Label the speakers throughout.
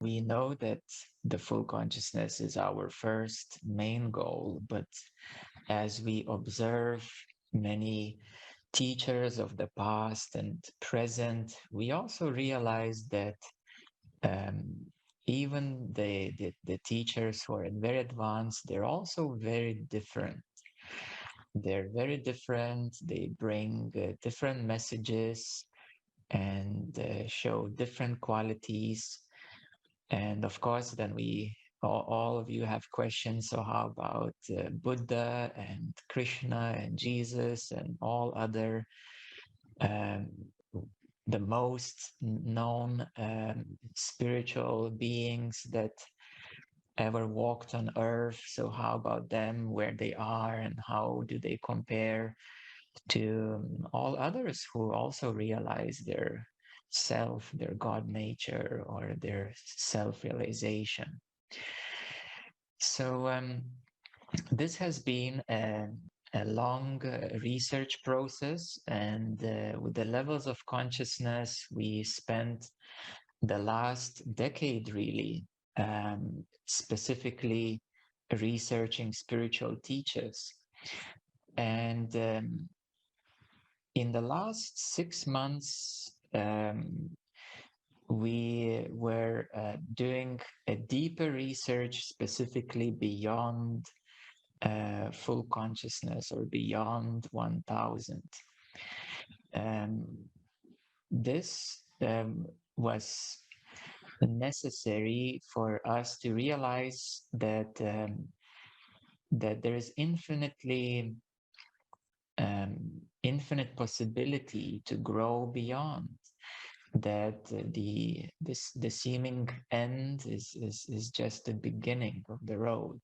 Speaker 1: We know that the full consciousness is our first main goal, but as we observe many teachers of the past and present, we also realize that um, even the teachers who are very advanced, they're also very different. They're very different. They bring different messages and show different qualities. And of course, then all of you have questions. So how about Buddha and Krishna and Jesus and all other um, the most known spiritual beings that ever walked on earth? So how about them, where they are, and how do they compare to all others who also realize their self, their God nature, or their self-realization? So this has been a long research process, and with the levels of consciousness, we spent the last decade really specifically researching spiritual teachers. And in the last 6 months, we were doing a deeper research specifically beyond full consciousness or beyond 1000. Um, this was necessary for us to realize that there is infinite possibility to grow beyond, that the seeming end is just the beginning of the road.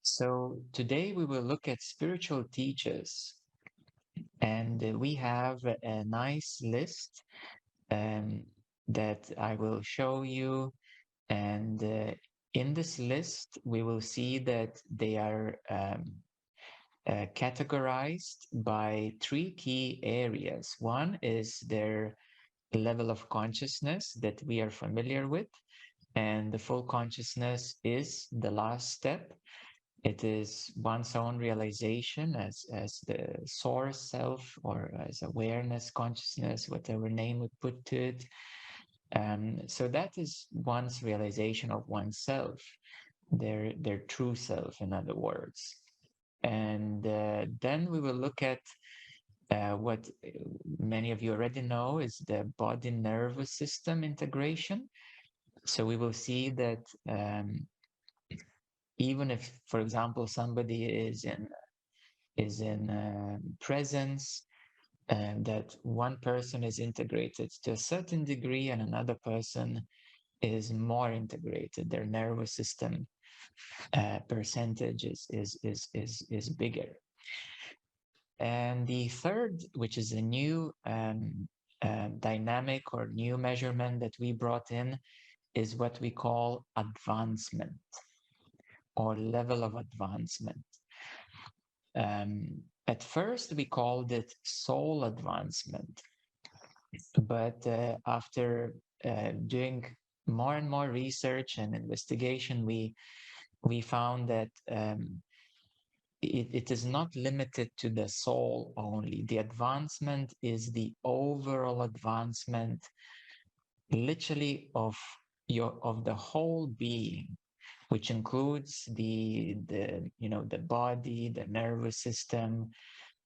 Speaker 1: So today we will look at spiritual teachers, and we have a nice list um, that I will show you. And in this list, we will see that they are categorized by three key areas. One is their level of consciousness that we are familiar with, and the full consciousness is the last step. It is one's own realization as the source self, or as awareness, consciousness, whatever name we put to it. So that is one's realization of oneself, their true self, in other words. And then we will look at what many of you already know is the body nervous system integration. So we will see that even if, for example, somebody is in presence, and that one person is integrated to a certain degree and another person is more integrated, their nervous system percentage is bigger. And the third, which is a new dynamic or new measurement that we brought in, is what we call advancement or level of advancement. At first, we called it soul advancement, but after doing more and more research and investigation, we found that it is not limited to the soul only. The advancement is the overall advancement, literally of the whole being, which includes the body, the nervous system,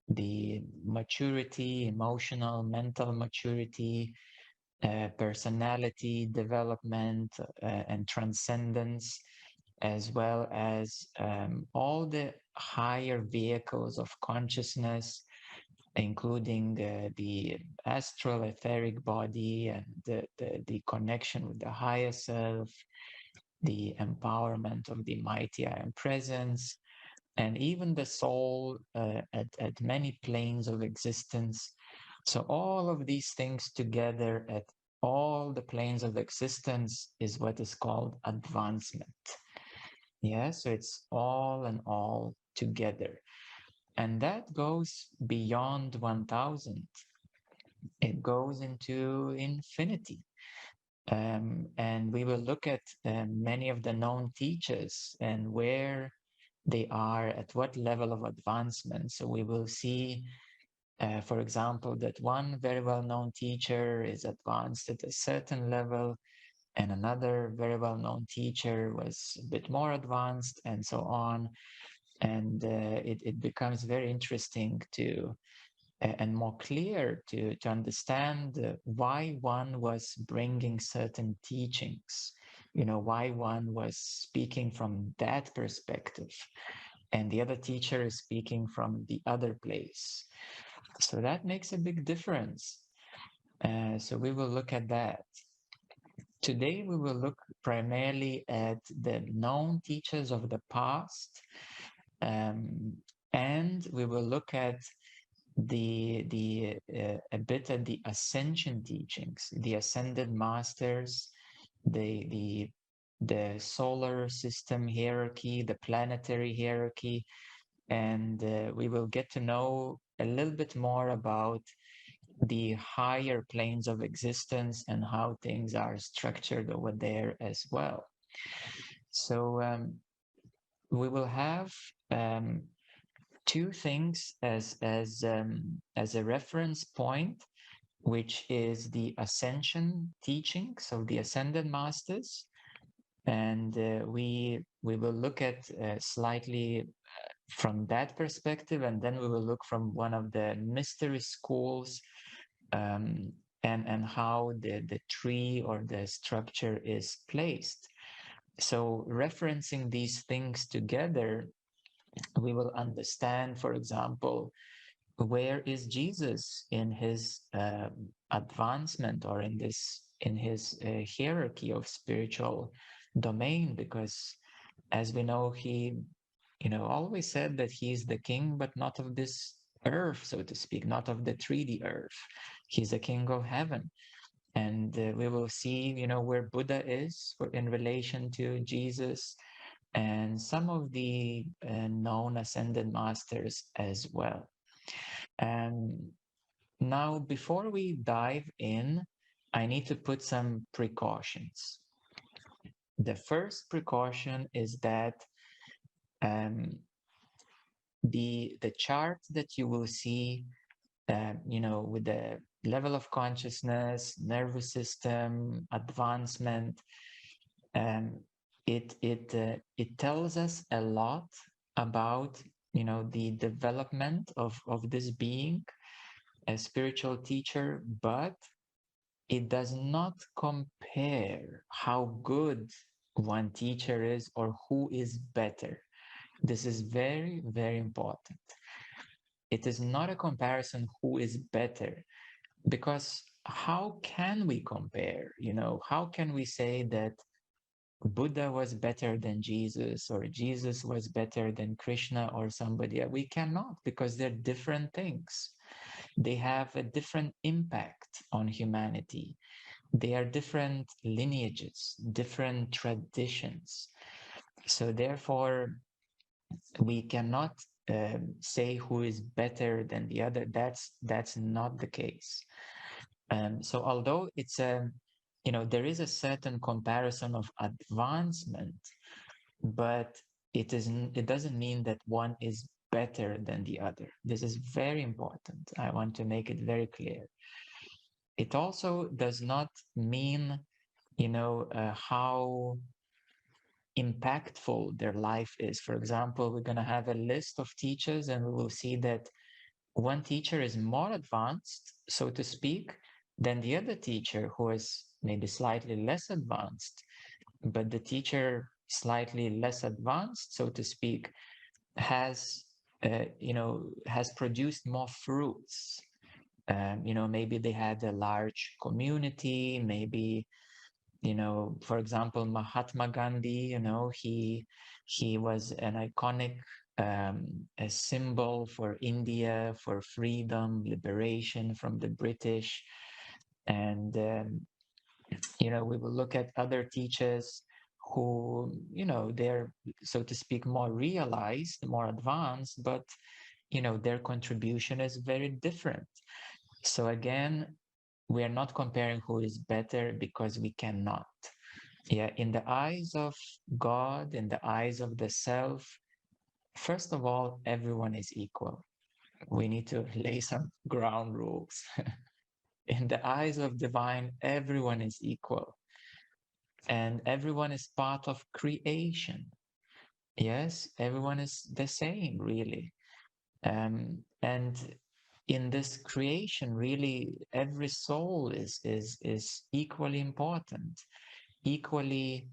Speaker 1: the maturity, emotional, mental maturity, personality development, and transcendence, as well as all the higher vehicles of consciousness, including the astral etheric body and the connection with the higher self, the empowerment of the mighty I am presence, and even the soul at many planes of existence. So all of these things together at all the planes of existence is what is called advancement. Yeah, so it's all and all together. And that goes beyond 1000. It goes into infinity. And we will look at many of the known teachers and where they are, at what level of advancement. So we will see, for example, that one very well-known teacher is advanced at a certain level, and another very well-known teacher was a bit more advanced, and so on. And it becomes very interesting to and more clear to understand why one was bringing certain teachings, why one was speaking from that perspective and the other teacher is speaking from the other place. So that makes a big difference. So we will look at that. Today, we will look primarily at the known teachers of the past, and we will look at a bit at the Ascension teachings, the ascended masters, the solar system hierarchy, the planetary hierarchy, and we will get to know a little bit more about the higher planes of existence and how things are structured over there as well. So we will have two things as a reference point, which is the Ascension teachings of the Ascended Masters, and we will look at slightly from that perspective, and then we will look from one of the mystery schools and how the tree or the structure is placed. So referencing these things together, we will understand, for example, where is Jesus in his advancement or in his hierarchy of spiritual domain, because as we know, he always said that he is the king, but not of this earth, so to speak, not of the 3D earth. He's the king of heaven. And we will see, where Buddha is in relation to Jesus and some of the known ascended masters as well. And now, before we dive in, I need to put some precautions. The first precaution is that the chart that you will see, with the level of consciousness, nervous system, advancement, it tells us a lot about the development of this being, a spiritual teacher, but it does not compare how good one teacher is or who is better. This is very, very important. It is not a comparison who is better, because how can we compare? How can we say that Buddha was better than Jesus or Jesus was better than Krishna or somebody? We cannot, because they're different things. They have a different impact on humanity. They are different lineages, different traditions. So therefore, we cannot say who is better than the other. That's not the case. So although it's there is a certain comparison of advancement, but it doesn't mean that one is better than the other. This is very important. I want to make it very clear. It also does not mean, how impactful their life is. For example, we're going to have a list of teachers and we will see that one teacher is more advanced, so to speak, than the other teacher who is maybe slightly less advanced. But the teacher slightly less advanced, so to speak, has has produced more fruits. Maybe they had a large community, maybe for example, Mahatma Gandhi, he was an iconic a symbol for India, for freedom, liberation from the British. And, we will look at other teachers who, they're, so to speak, more realized, more advanced, but, their contribution is very different. So again, we are not comparing who is better because we cannot. Yeah, in the eyes of God, in the eyes of the self, first of all, everyone is equal. We need to lay some ground rules. In the eyes of divine, everyone is equal, and everyone is part of creation. Yes, everyone is the same, really. And in this creation, really, every soul is equally important, equally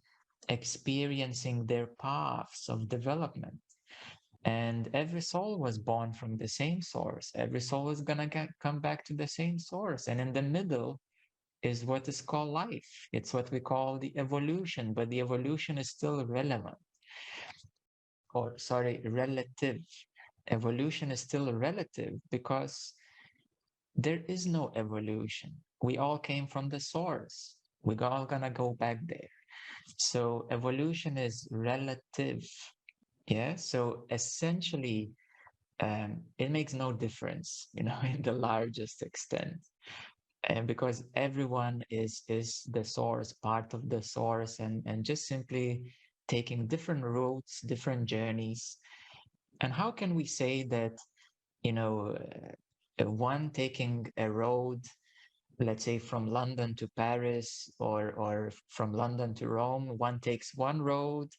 Speaker 1: experiencing their paths of development. And every soul was born from the same source. Every soul is gonna come back to the same source. And in the middle is what is called life. It's what we call the evolution, but the evolution is still relevant. Or sorry, relative. Evolution is still relative because there is no evolution. We all came from the source. We're all gonna go back there. So evolution is relative. Yeah. So essentially, it makes no difference, in the largest extent, and because everyone is the source, part of the source, and just simply taking different routes, different journeys. And how can we say that, one taking a road, let's say from London to Paris, or from London to Rome, one takes one road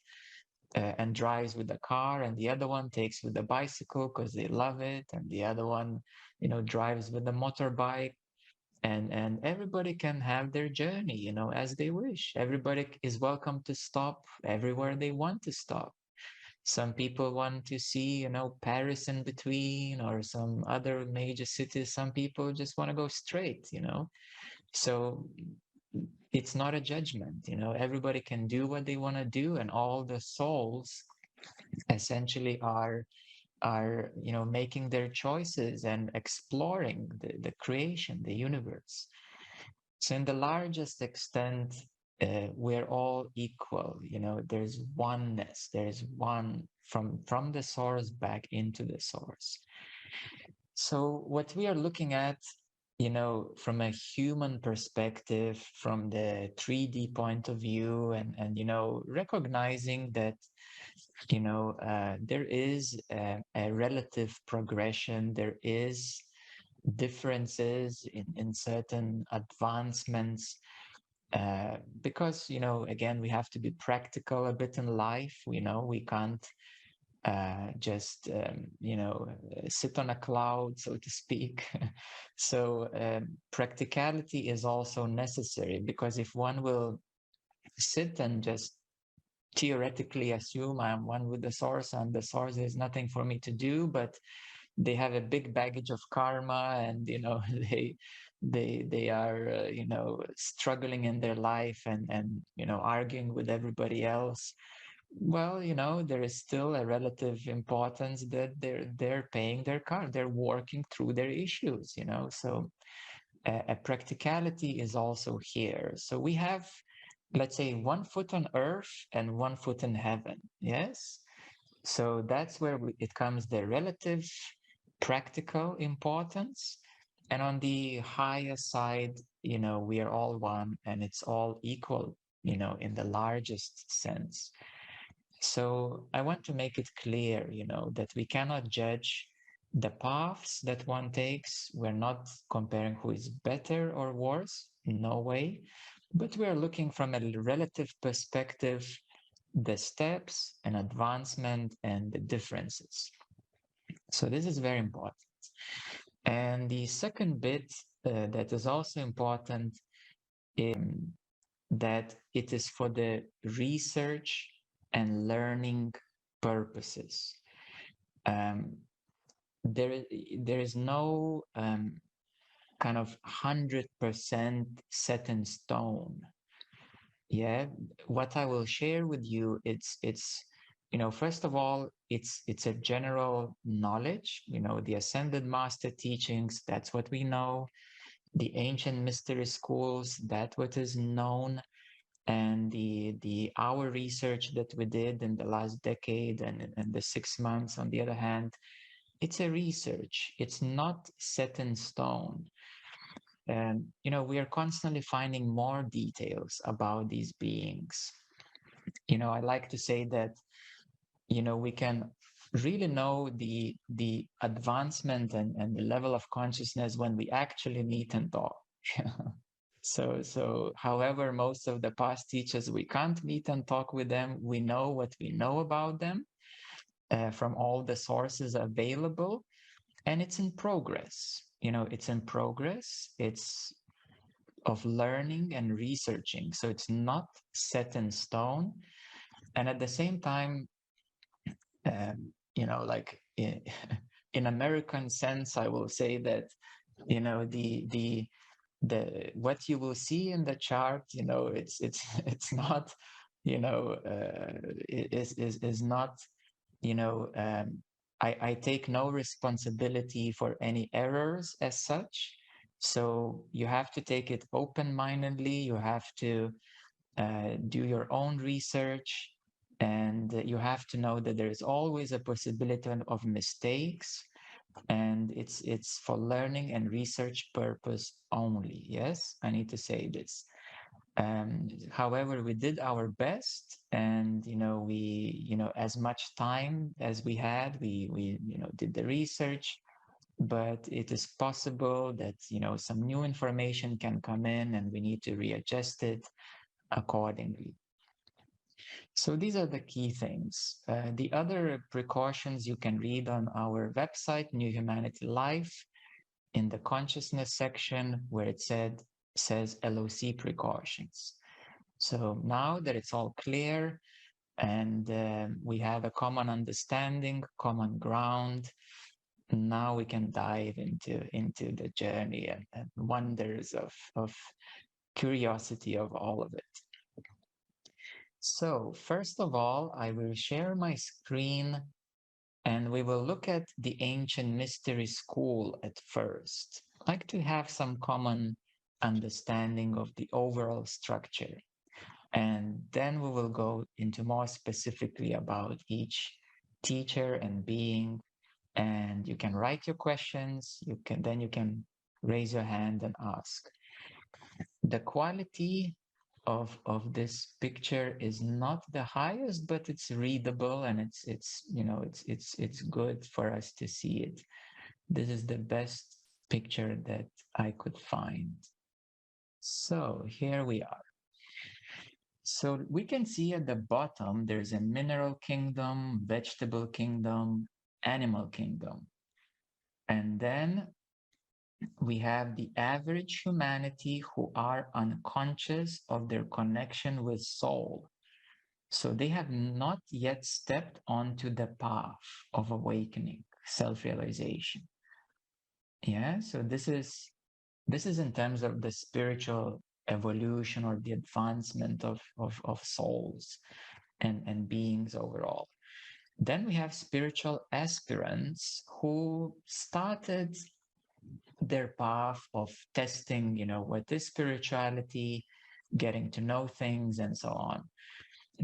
Speaker 1: and drives with the car, and the other one takes with the bicycle because they love it, and the other one, drives with the motorbike, and everybody can have their journey, as they wish. Everybody is welcome to stop everywhere they want to stop. Some people want to see, Paris in between, or some other major cities. Some people just want to go straight, So it's not a judgment, everybody can do what they want to do, and all the souls essentially are making their choices and exploring the creation, the universe. So in the largest extent, we're all equal. There's oneness. There's one from the source back into the source. So what we are looking at, from a human perspective, from the 3D point of view, and recognizing that there is a relative progression, there is differences in certain advancements, because again, we have to be practical a bit in life. We can't just sit on a cloud, so to speak. So practicality is also necessary, because if one will sit and just theoretically assume I'm one with the source and the source is nothing for me to do, but they have a big baggage of karma, and they are struggling in their life, and arguing with everybody else. Well, there is still a relative importance that they're paying their card, they're working through their issues. So a practicality is also here. So we have, let's say, 1 foot on earth and 1 foot in heaven. Yes. So that's where it comes the relative practical importance. And on the higher side, we are all one, and it's all equal, in the largest sense. So I want to make it clear, that we cannot judge the paths that one takes. We're not comparing who is better or worse, no way. But we're looking from a relative perspective, the steps and advancement and the differences. So this is very important. And the second bit that is also important is that it is for the research and learning purposes. There is no kind of 100% set in stone. Yeah, what I will share with you, it's first of all, it's a general knowledge. The ascended master teachings, that's what we know. The ancient mystery schools, that's what is known. And the our research that we did in the last decade and the 6 months, on the other hand, it's a research. It's not set in stone. you know, we are constantly finding more details about these beings. You know, I like to say that, you know, we can really know the advancement and the level of consciousness when we actually meet and talk. So however, most of the past teachers, we can't meet and talk with them. We know what we know about them from all the sources available, and it's in progress. You know, it's in progress. It's of learning and researching. So it's not set in stone. And at the same time, you know, like in American sense, I will say that, you know, the what you will see in the chart, you know, it's it's not, you know, is not, you know, I take no responsibility for any errors as such. So you have to take it open-mindedly. You have to do your own research, and you have to know that there is always a possibility of mistakes, and it's for learning and research purpose only. Yes, I need to say this. However, we did our best, and you know, we, you know, as much time as we had, we you know, did the research. But it is possible that, you know, some new information can come in, and we need to readjust it accordingly. So these are the key things. The other precautions you can read on our website, New Humanity Life, in the consciousness section where it says LOC precautions. So now that it's all clear, and we have a common understanding, common ground, now we can dive into the journey and wonders of curiosity of all of it. So first of all, I will share my screen, and we will look at the ancient mystery school at first. I'd like to have some common understanding of the overall structure. And then we will go into more specifically about each teacher and being. And you can write your questions. You can raise your hand and ask. The quality of this picture is not the highest, but it's readable, and it's you know, it's good for us to see it. This is the best picture that I could find. So here we are. So we can see at the bottom there's a mineral kingdom, vegetable kingdom, animal kingdom. And then we have the average humanity who are unconscious of their connection with soul. So they have not yet stepped onto the path of awakening, self-realization. Yeah, so this is in terms of the spiritual evolution or the advancement of souls and beings overall. Then we have spiritual aspirants who started their path of testing, you know, what is spirituality, getting to know things, and so on.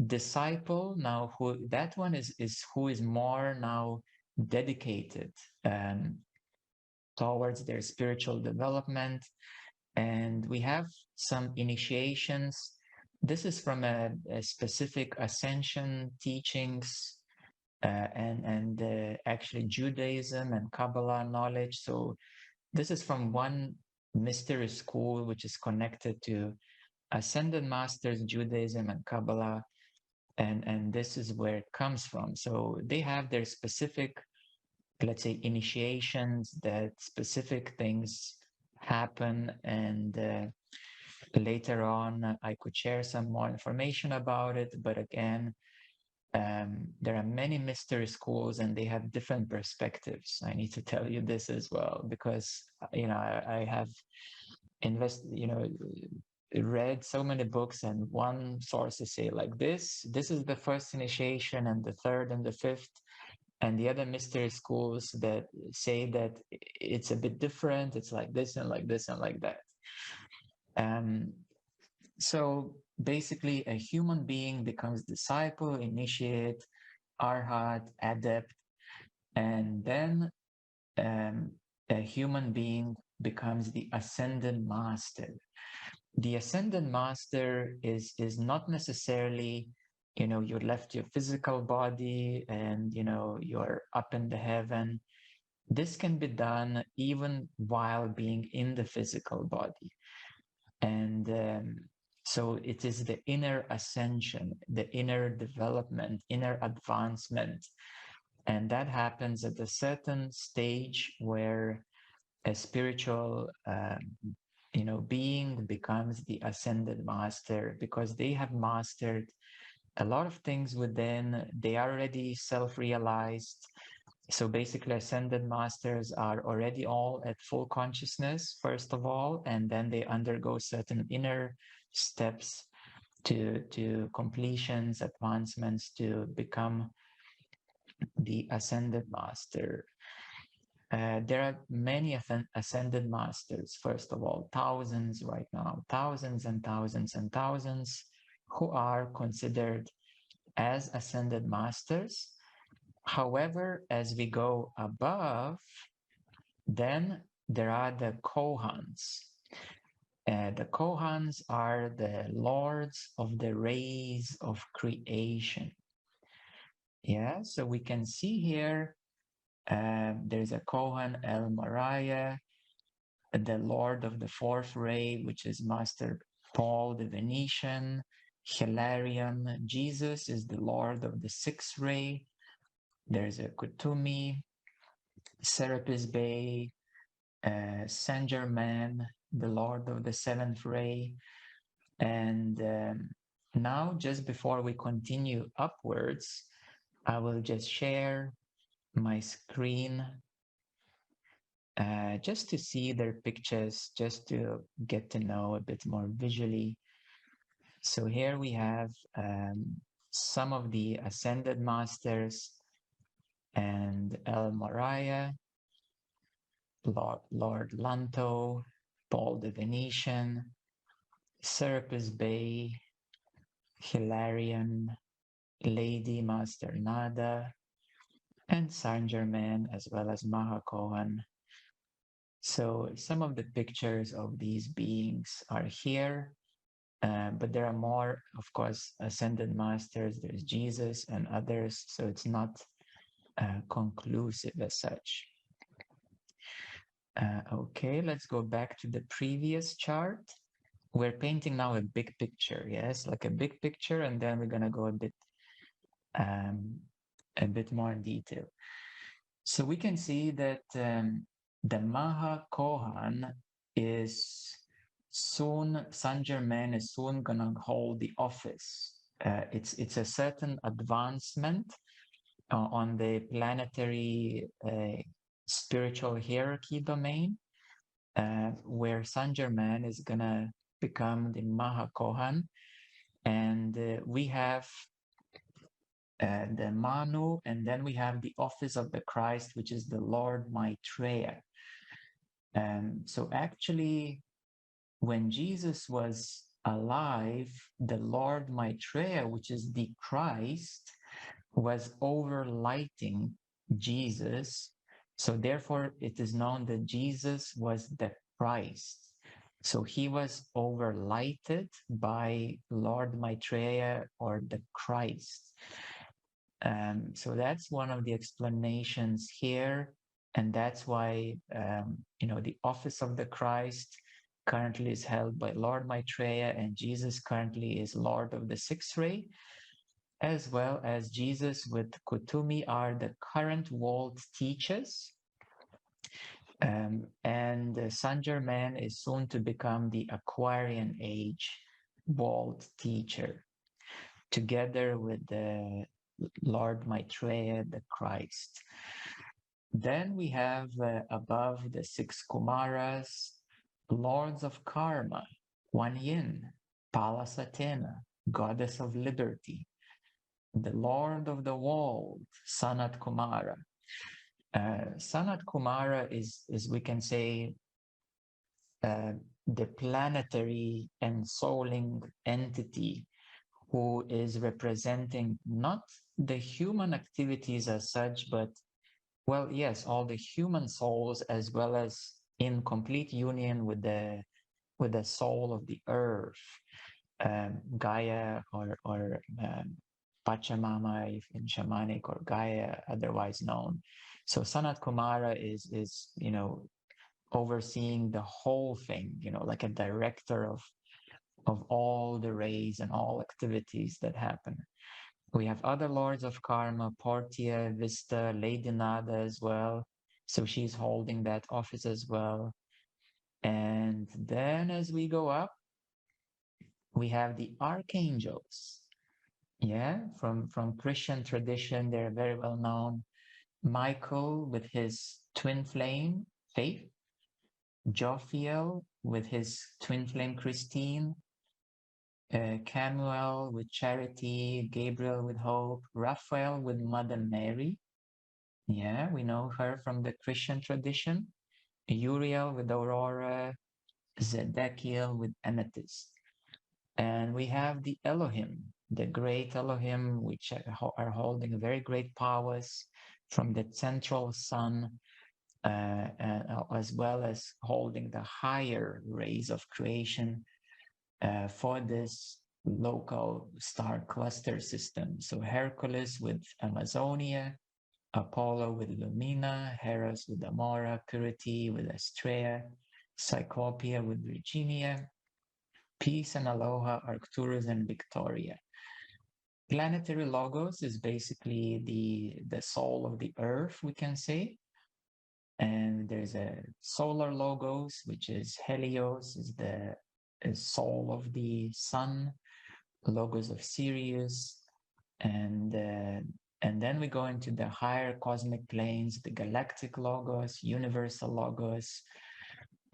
Speaker 1: Disciple, now who that one is who is more now dedicated towards their spiritual development. And we have some initiations. This is from a specific Ascension teachings and actually Judaism and Kabbalah knowledge. So this is from one mystery school which is connected to Ascended Masters, Judaism, and Kabbalah. And this is where it comes from. So they have their specific, let's say, initiations, that specific things happen. And later on, I could share some more information about it. But again, there are many mystery schools, and they have different perspectives. I need to tell you this as well, because you know, I have read so many books, and one sources say like this is the first initiation, and the third and the fifth, and the other mystery schools that say that it's a bit different. It's like this and like this and like that. So basically, a human being becomes disciple, initiate, arhat, adept, and then a human being becomes the ascended master. The ascended master is not necessarily, you left your physical body and, you're up in the heaven. This can be done even while being in the physical body. And so it is the inner ascension, the inner development, inner advancement. And that happens at a certain stage where a spiritual being becomes the ascended master, because they have mastered a lot of things within. They are already self-realized. So basically, ascended masters are already all at full consciousness, first of all, and then they undergo certain inner steps to completions, advancements to become the ascended master. There are many ascended masters, first of all, thousands right now, thousands and thousands and thousands who are considered as ascended masters. However, as we go above, then there are the Cohans. The Cohans are the lords of the rays of creation. Yeah, so we can see here there's a Cohan El Mariah, the Lord of the fourth ray, which is Master Paul the Venetian. Hilarion, Jesus is the Lord of the sixth ray. There's a Kutumi, Serapis Bey, Saint Germain, the Lord of the seventh ray. And now, just before we continue upwards, I will just share my screen just to see their pictures, just to get to know a bit more visually. So here we have some of the ascended masters and El Mariah, Lord Lanto, Paul the Venetian, Serapis Bey, Hilarion, Lady Master Nada, and Saint Germain, as well as Maha Cohan. So some of the pictures of these beings are here, but there are more, of course, ascended masters. There's Jesus and others, so it's not conclusive as such. Okay, let's go back to the previous chart. We're painting now a big picture, yes, like a big picture, and then we're gonna go a bit more in detail. So we can see that the Maha Kohan is soon, Saint Germain is soon gonna hold the office. It's a certain advancement on the planetary spiritual hierarchy domain, where Saint Germain is gonna become the Maha Kohan, and we have the Manu, and then we have the office of the Christ, which is the Lord Maitreya. So actually, when Jesus was alive, the Lord Maitreya, which is the Christ, was overlighting Jesus. So therefore, it is known that Jesus was the Christ. So he was overlighted by Lord Maitreya, or the Christ. So that's one of the explanations here. And that's why, the office of the Christ currently is held by Lord Maitreya, and Jesus currently is Lord of the sixth ray, as well as Jesus with Kutumi are the current world teachers. And Saint Germain is soon to become the Aquarian Age world teacher, together with the Lord Maitreya, the Christ. Then we have above the six Kumaras, Lords of Karma, Kuan Yin, Pallas Athena, Goddess of Liberty, the Lord of the World, Sanat Kumara. Sanat Kumara is, we can say, the planetary ensouling entity who is representing not the human activities as such, but, well, yes, all the human souls, as well as, in complete union with the soul of the earth, Gaia or Pachamama if in shamanic, or Gaia otherwise known. So Sanat Kumara is overseeing the whole thing, like a director of all the rays and all activities that happen. We have other lords of karma, Portia, Vista, Lady Nada as well. So she's holding that office as well. And then as we go up, we have the archangels. Yeah, from Christian tradition, they're very well known. Michael with his twin flame, Faith. Jophiel with his twin flame, Christine. Camuel with Charity. Gabriel with Hope. Raphael with Mother Mary. Yeah, we know her from the Christian tradition. Uriel with Aurora. Zedekiel with Amethyst. And we have the Elohim, the great Elohim, which are holding very great powers from the central sun, as well as holding the higher rays of creation for this local star cluster system. So Hercules with Amazonia, Apollo with Lumina, Heros with Amora, Purity with Astrea, Cyclopia with Virginia, Peace and Aloha, Arcturus and Victoria. Planetary logos is basically the soul of the earth, we can say. And there's a solar logos, which is Helios, is the soul of the sun, logos of Sirius, and then we go into the higher cosmic planes, the galactic logos, universal logos,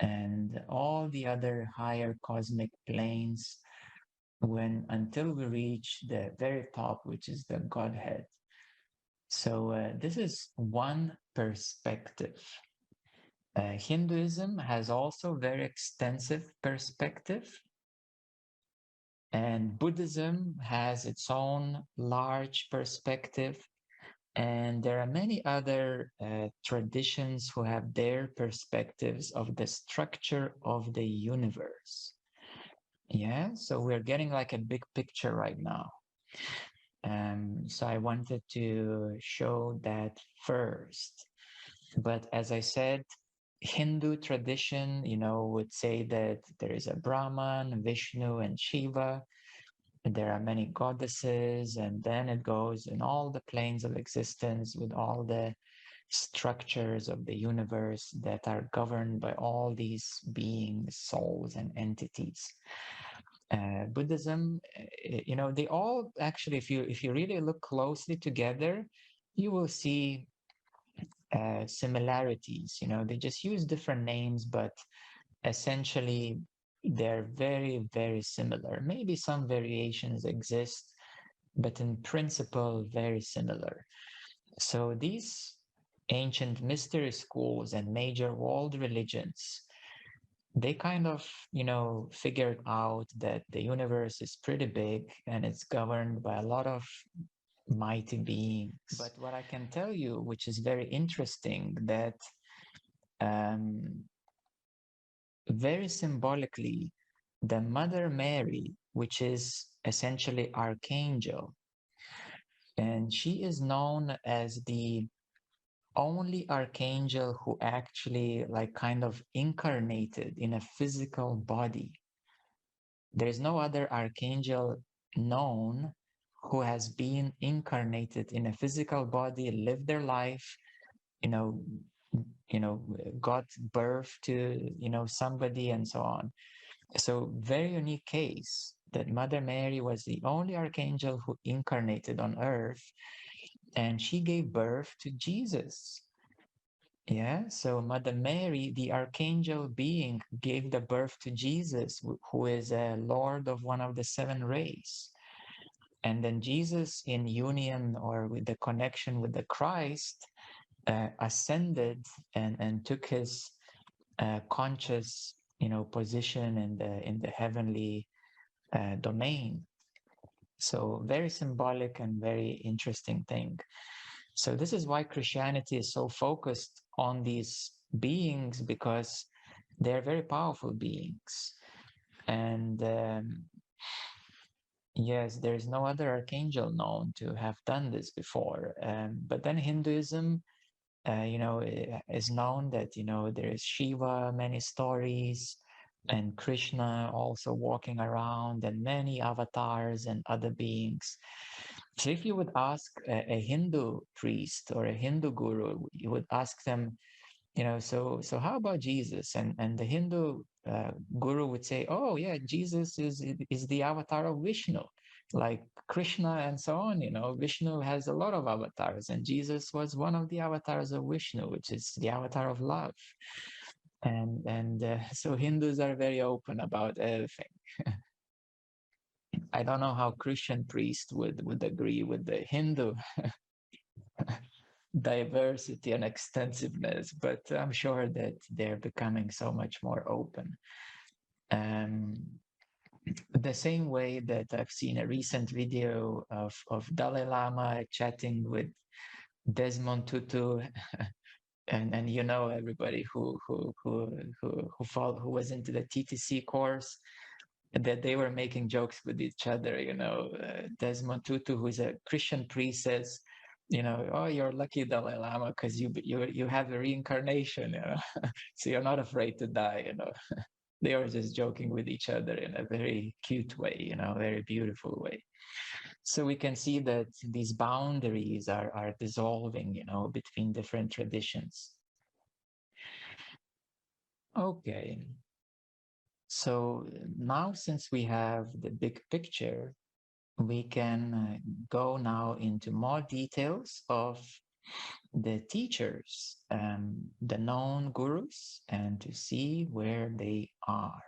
Speaker 1: and all the other higher cosmic planes until we reach the very top, which is the Godhead. So this is one perspective. Hinduism has also very extensive perspective, and Buddhism has its own large perspective, and there are many other traditions who have their perspectives of the structure of the universe. Yeah, so we're getting like a big picture right now. So I wanted to show that first. But as I said, Hindu tradition, would say that there is a Brahman, Vishnu, and Shiva. There are many goddesses, and then it goes in all the planes of existence with all the structures of the universe that are governed by all these beings, souls, and entities. Buddhism, they all actually, if you really look closely together, you will see similarities. They just use different names, but essentially they're very, very similar. Maybe some variations exist, but in principle, very similar. So these ancient mystery schools and major world religions, they kind of, figured out that the universe is pretty big and it's governed by a lot of mighty beings. But what I can tell you, which is very interesting, that very symbolically, the Mother Mary, which is essentially Archangel, and she is known as the only archangel who actually kind of incarnated in a physical body. There is no other archangel known who has been incarnated in a physical body, lived their life, you know, got birth to, somebody and so on. So very unique case that Mother Mary was the only archangel who incarnated on earth, and she gave birth to Jesus. Yeah, so Mother Mary, the archangel being, gave the birth to Jesus, who is a lord of one of the seven rays. And then Jesus, in union or with the connection with the Christ, ascended and took his conscious, position in the heavenly domain. So very symbolic and very interesting thing. So this is why Christianity is so focused on these beings, because they're very powerful beings. And yes, there's no other archangel known to have done this before. But then Hinduism, is known that, there is Shiva, many stories, and Krishna also walking around, and many avatars and other beings. So if you would ask a Hindu priest or a Hindu guru, you would ask them, so how about Jesus? And the Hindu guru would say, oh yeah, Jesus is the avatar of Vishnu, like Krishna and so on. Vishnu has a lot of avatars, and Jesus was one of the avatars of Vishnu, which is the avatar of love. And so Hindus are very open about everything. I don't know how Christian priest would agree with the Hindu diversity and extensiveness, but I'm sure that they're becoming so much more open. Um, the same way that I've seen a recent video of Dalai Lama chatting with Desmond Tutu, and everybody who was into the TTC course, that they were making jokes with each other. Desmond Tutu, who's a Christian priest, says, oh, you're lucky, Dalai Lama, because you have a reincarnation, so you're not afraid to die. They were just joking with each other in a very cute way, very beautiful way. So we can see that these boundaries are dissolving, between different traditions. Okay. So now, since we have the big picture, we can go now into more details of the teachers, the known gurus, and to see where they are.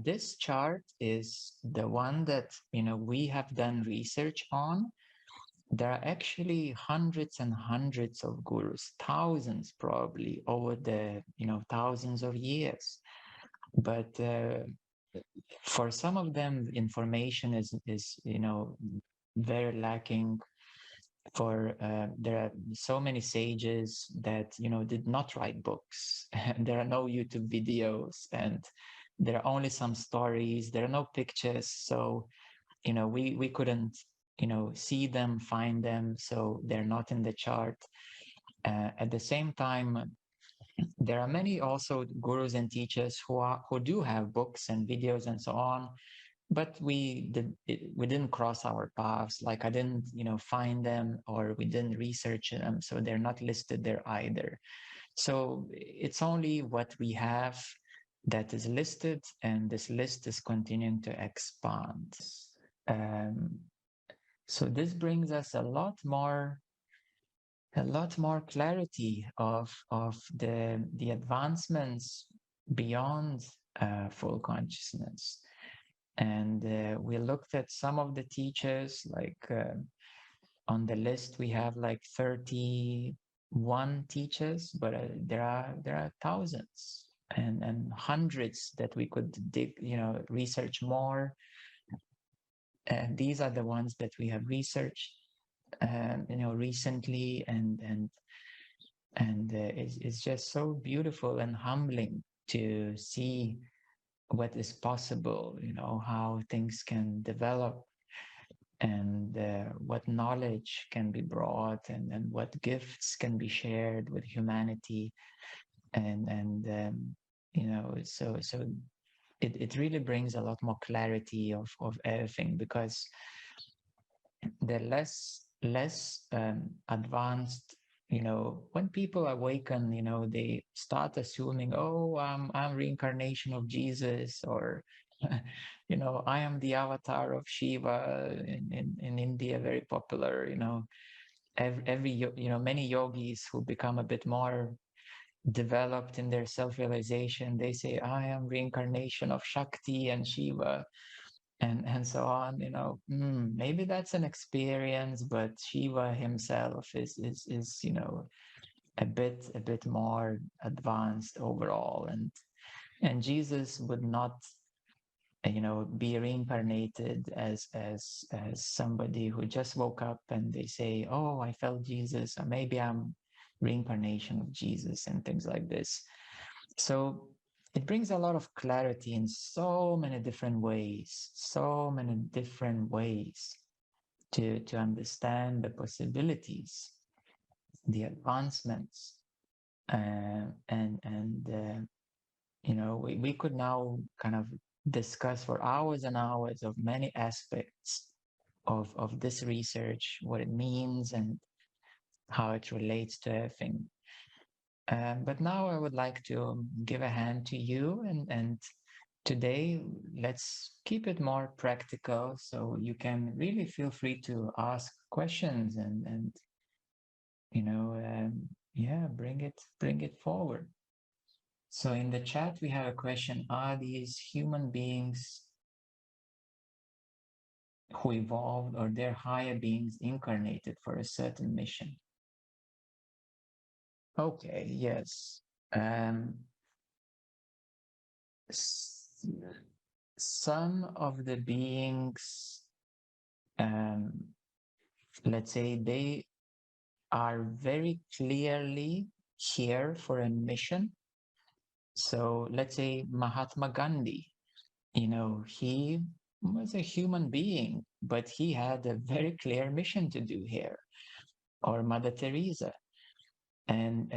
Speaker 1: This chart is the one that we have done research on. There are actually hundreds and hundreds of gurus, thousands probably over the thousands of years. But for some of them, information is very lacking. For there are so many sages that did not write books, and there are no YouTube videos, and there are only some stories. There are no pictures, so we couldn't see them, find them, so they're not in the chart. At the same time, there are many also gurus and teachers who do have books and videos and so on, but we didn't cross our paths. Like I didn't find them, or we didn't research them, so they're not listed there either. So it's only what we have that is listed, and this list is continuing to expand. Um, so this brings us a lot more clarity of the advancements beyond full consciousness. And we looked at some of the teachers, like on the list we have like 31 teachers, but there are thousands and hundreds that we could dig, research more. And these are the ones that we have researched recently, and it's just so beautiful and humbling to see what is possible, how things can develop, and what knowledge can be brought, and what gifts can be shared with humanity, and so it really brings a lot more clarity of everything, because the less advanced, when people awaken, they start assuming, oh, I'm reincarnation of Jesus, or I am the avatar of Shiva in India, very popular. Many yogis who become a bit more developed in their self-realization, they say, I am reincarnation of Shakti and Shiva, and so on. Maybe that's an experience, but Shiva himself is a bit more advanced overall, and Jesus would not be reincarnated as somebody who just woke up and they say, oh, I felt Jesus, or maybe I'm reincarnation of Jesus, and things like this. So it brings a lot of clarity in so many different ways, to understand the possibilities, the advancements, and you know, we could now kind of discuss for hours and hours of many aspects of this research, what it means and how it relates to everything. But now I would like to give a hand to you, and today let's keep it more practical, so you can really feel free to ask questions and you know, yeah, bring it forward. So in the chat we have a question: are these human beings who evolved, or they're higher beings incarnated for a certain mission? Okay, yes. Um, some of the beings, um, let's say, they are very clearly here for a mission. So let's say Mahatma Gandhi, you know, he was a human being, but he had a very clear mission to do here. Or Mother Teresa, and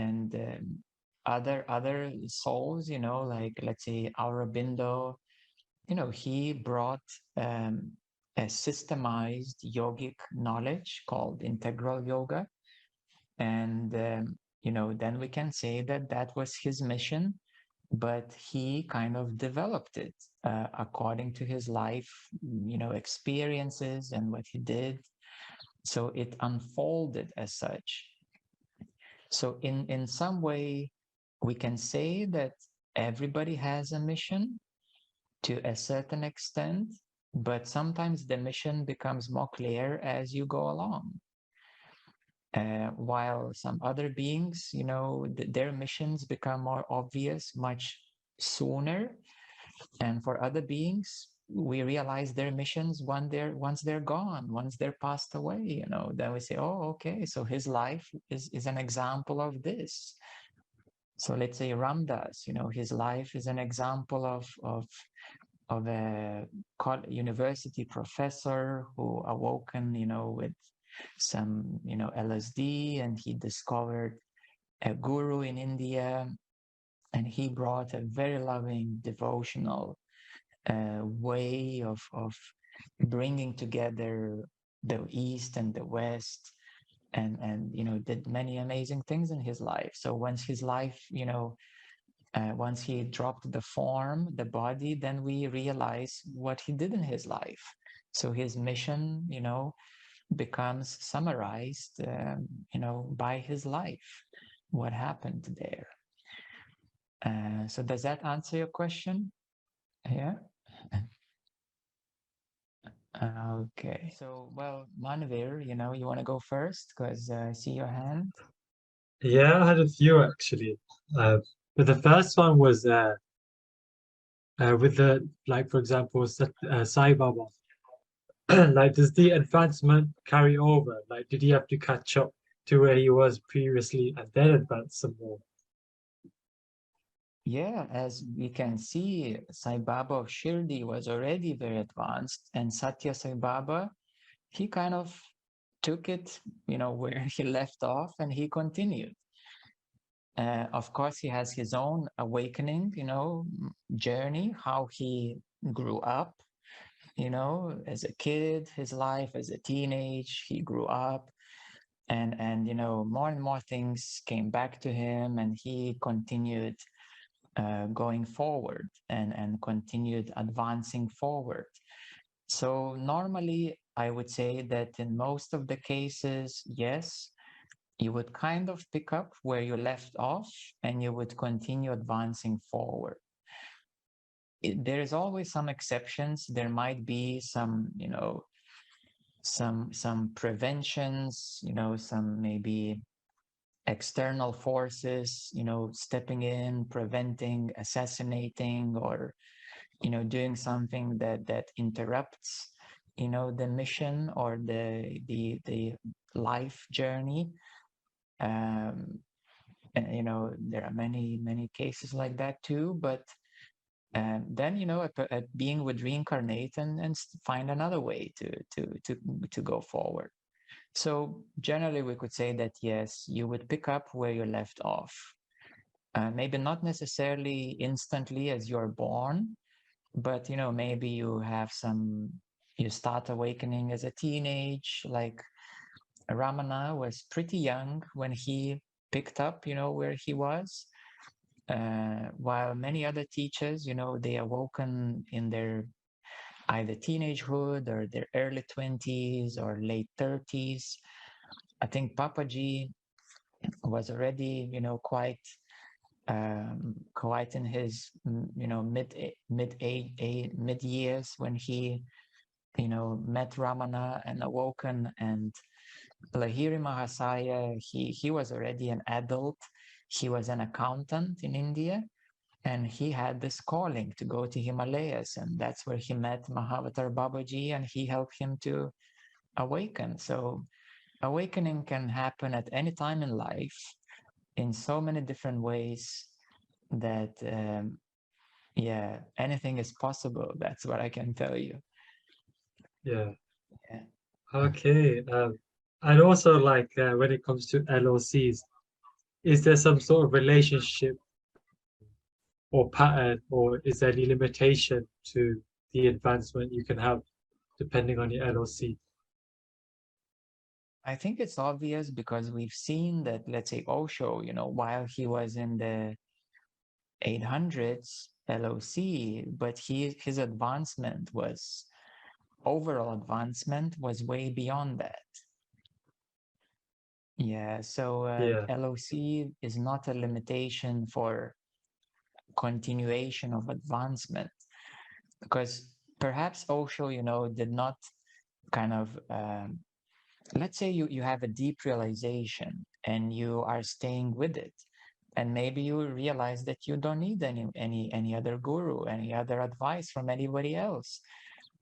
Speaker 1: other souls, you know, like let's say Aurobindo, you know, he brought a systemized yogic knowledge called integral yoga, and you know, then we can say that that was his mission, but he kind of developed it according to his life, you know, experiences and what he did. So it unfolded as such. So in some way, we can say that everybody has a mission to a certain extent, but sometimes the mission becomes more clear as you go along. While some other beings, you know, their missions become more obvious much sooner. And for other beings, we realize their missions once they're gone, once they're passed away, you know, then we say, oh, okay, so his life is an example of this. So let's say Ramdas, you know, his life is an example of a university professor who awoken, you know, with some, you know, LSD, and he discovered a guru in India, and he brought a very loving, devotional way of bringing together the East and the West, and you know, did many amazing things in his life. So once his life, you know, once he dropped the form, the body, then we realize what he did in his life. So his mission, you know, becomes summarized, you know, by his life, what happened there. So does that answer your question? Yeah. Okay. So, well, Manvir, you know, you want to go first because I see your hand.
Speaker 2: Yeah, I had a few actually. But the first one was with the, like, for example, Sai Baba. Like, does the advancement carry over? Like, did he have to catch up to where he was previously and then advance some more?
Speaker 1: Yeah, as we can see, Sai Baba of Shirdi was already very advanced, and Satya Sai Baba, he kind of took it, you know, where he left off, and he continued. Of course, he has his own awakening, you know, journey, how he grew up, you know, as a kid, his life as a teenage, he grew up, and you know, more and more things came back to him, and he continued going forward and continued advancing forward. So normally, I would say that in most of the cases, yes, you would kind of pick up where you left off and you would continue advancing forward. There is always some exceptions. There might be some, you know, some preventions, you know, some maybe external forces, you know, stepping in, preventing, assassinating, or you know, doing something that interrupts, you know, the mission or the life journey. Um, And, you know, there are many cases like that too. But then, you know, a being would reincarnate and find another way to go forward. So generally, we could say that yes, you would pick up where you left off. Maybe not necessarily instantly as you're born, but you know, maybe you start awakening as a teenage. Like Ramana was pretty young when he picked up, you know, where he was. While many other teachers, you know, they awoken in their either teenagehood or their early 20s or late 30s. I think Papaji was already, you know, quite in his, you know, mid years when he, you know, met Ramana and awoken. And Lahiri Mahasaya, he was already an adult. He was an accountant in India, and he had this calling to go to Himalayas, and that's where he met Mahavatar Babaji, and he helped him to awaken. So awakening can happen at any time in life in so many different ways that yeah, anything is possible. That's what I can tell you.
Speaker 2: Yeah.
Speaker 1: Yeah.
Speaker 2: Okay. And also, like when it comes to LOCs, is there some sort of relationship or pattern, or is there any limitation to the advancement you can have depending on your LOC?
Speaker 1: I think it's obvious because we've seen that, let's say Osho, you know, while he was in the 800s LOC, but his advancement was overall advancement was way beyond that. Yeah, so
Speaker 2: Yeah.
Speaker 1: LOC is not a limitation for continuation of advancement, because perhaps Osho, you know, did not kind of let's say you have a deep realization and you are staying with it, and maybe you realize that you don't need any other guru, any other advice from anybody else.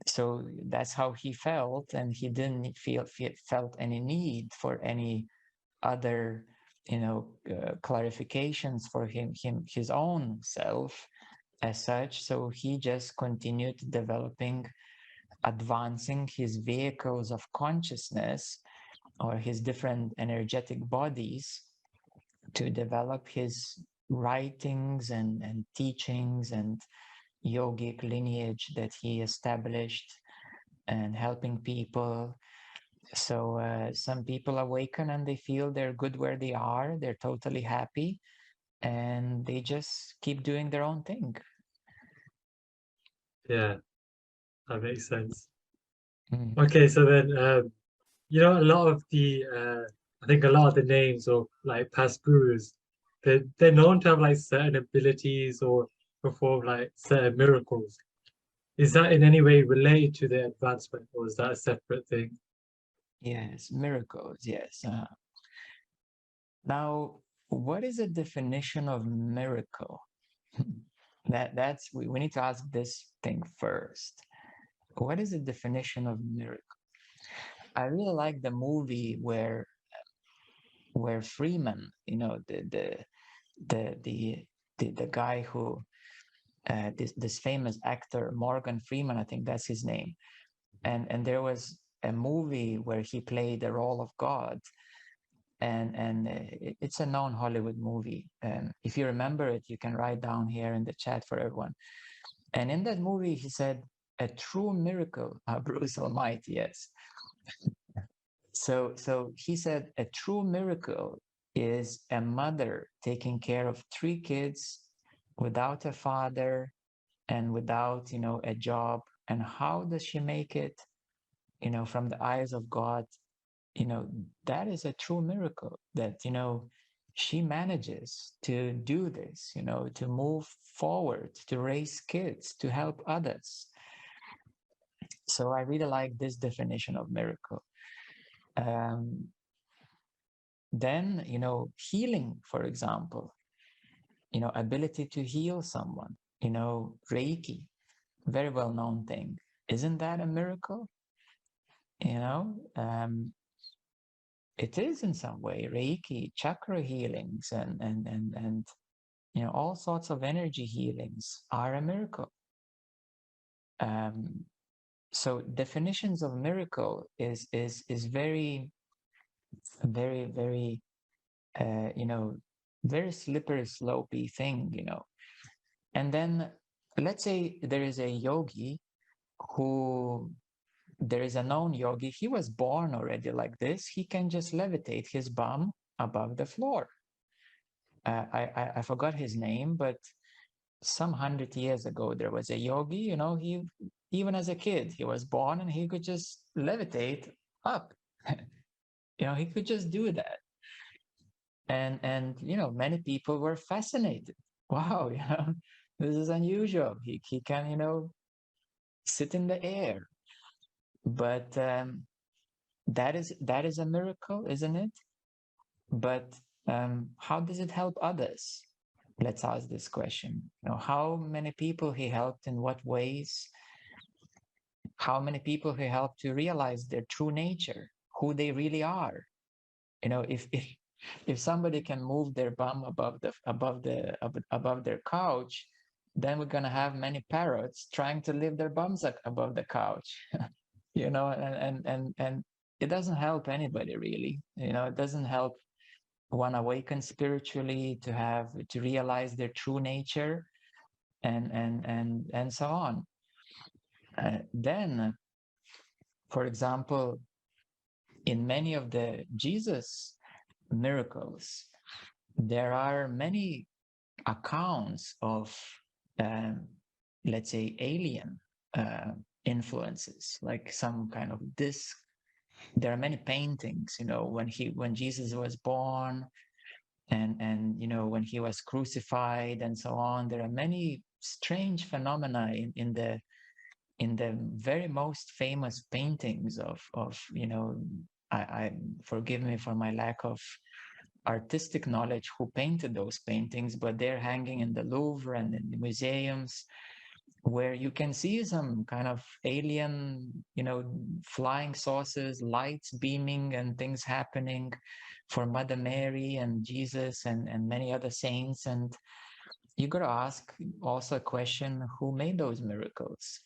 Speaker 1: So that's how he felt, and he didn't felt any need for any other, you know, clarifications for his own self as such. So he just continued developing, advancing his vehicles of consciousness or his different energetic bodies to develop his writings and teachings and yogic lineage that he established and helping people. So some people awaken and they feel they're good where they are, they're totally happy, and they just keep doing their own thing.
Speaker 2: Yeah, that makes sense.
Speaker 1: Mm.
Speaker 2: Okay, so then you know, a lot of the I think a lot of the names of like past gurus, they're known to have like certain abilities or perform like certain miracles. Is that in any way related to their advancement, or is that a separate thing?
Speaker 1: Yes, miracles, yes. Now, what is the definition of miracle? That's we need to ask this thing first. What is the definition of miracle? I really like the movie where Freeman, you know, the the the guy who this famous actor Morgan Freeman, I think that's his name, and there was a movie where he played the role of God, and it's a known Hollywood movie. If you remember it, you can write down here in the chat for everyone. And in that movie, he said, "A true miracle, Bruce Almighty." Yes. So he said, "A true miracle is a mother taking care of three kids without a father and without, you know, a job. And how does she make it, you know, from the eyes of God? You know, that is a true miracle that, you know, she manages to do this, you know, to move forward, to raise kids, to help others." So I really like this definition of miracle. Um, then, you know, healing, for example, you know, ability to heal someone, you know, Reiki, very well known thing. Isn't that a miracle? You know, it is in some way. Reiki, chakra healings, and all sorts of energy healings are a miracle. So definitions of miracle is very, very, very very slippery, slopey thing. And then let's say there is a yogi who there is a known yogi. He was born already like this. He can just levitate his bum above the floor. I forgot his name, but some 100 years ago there was a yogi. He even as a kid he was born and he could just levitate up. He could just do that, and many people were fascinated. Wow, this is unusual. He can sit in the air, but that is a miracle, isn't it? But how does it help others? Let's ask this question. How many people he helped, in what ways? How many people he helped to realize their true nature, who they really are? If somebody can move their bum above their couch, then we're gonna have many parrots trying to lift their bums above the couch. And it doesn't help anybody really. It doesn't help one awaken spiritually to realize their true nature, and so on. Then, for example, in many of the Jesus miracles, there are many accounts of, let's say, alien influences, like some kind of disc. There are many paintings, when Jesus was born, and when he was crucified, and so on. There are many strange phenomena in the very most famous paintings of I forgive me for my lack of artistic knowledge who painted those paintings, but they're hanging in the Louvre and in the museums, where you can see some kind of alien, flying saucers, lights beaming, and things happening for Mother Mary and Jesus and many other saints. And you got to ask also a question: who made those miracles?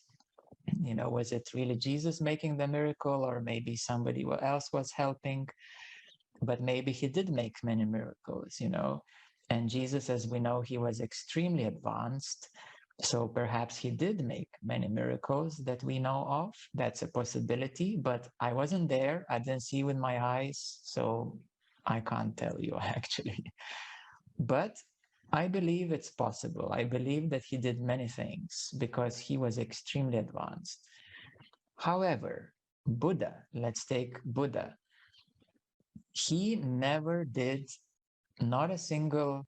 Speaker 1: Was it really Jesus making the miracle, or maybe somebody else was helping? But maybe he did make many miracles. And Jesus, as we know, he was extremely advanced. So perhaps he did make many miracles that we know of. That's a possibility, but I wasn't there. I didn't see with my eyes, so I can't tell you actually. But I believe it's possible. I believe that he did many things because he was extremely advanced. However, Buddha, let's take Buddha. He never did, not a single,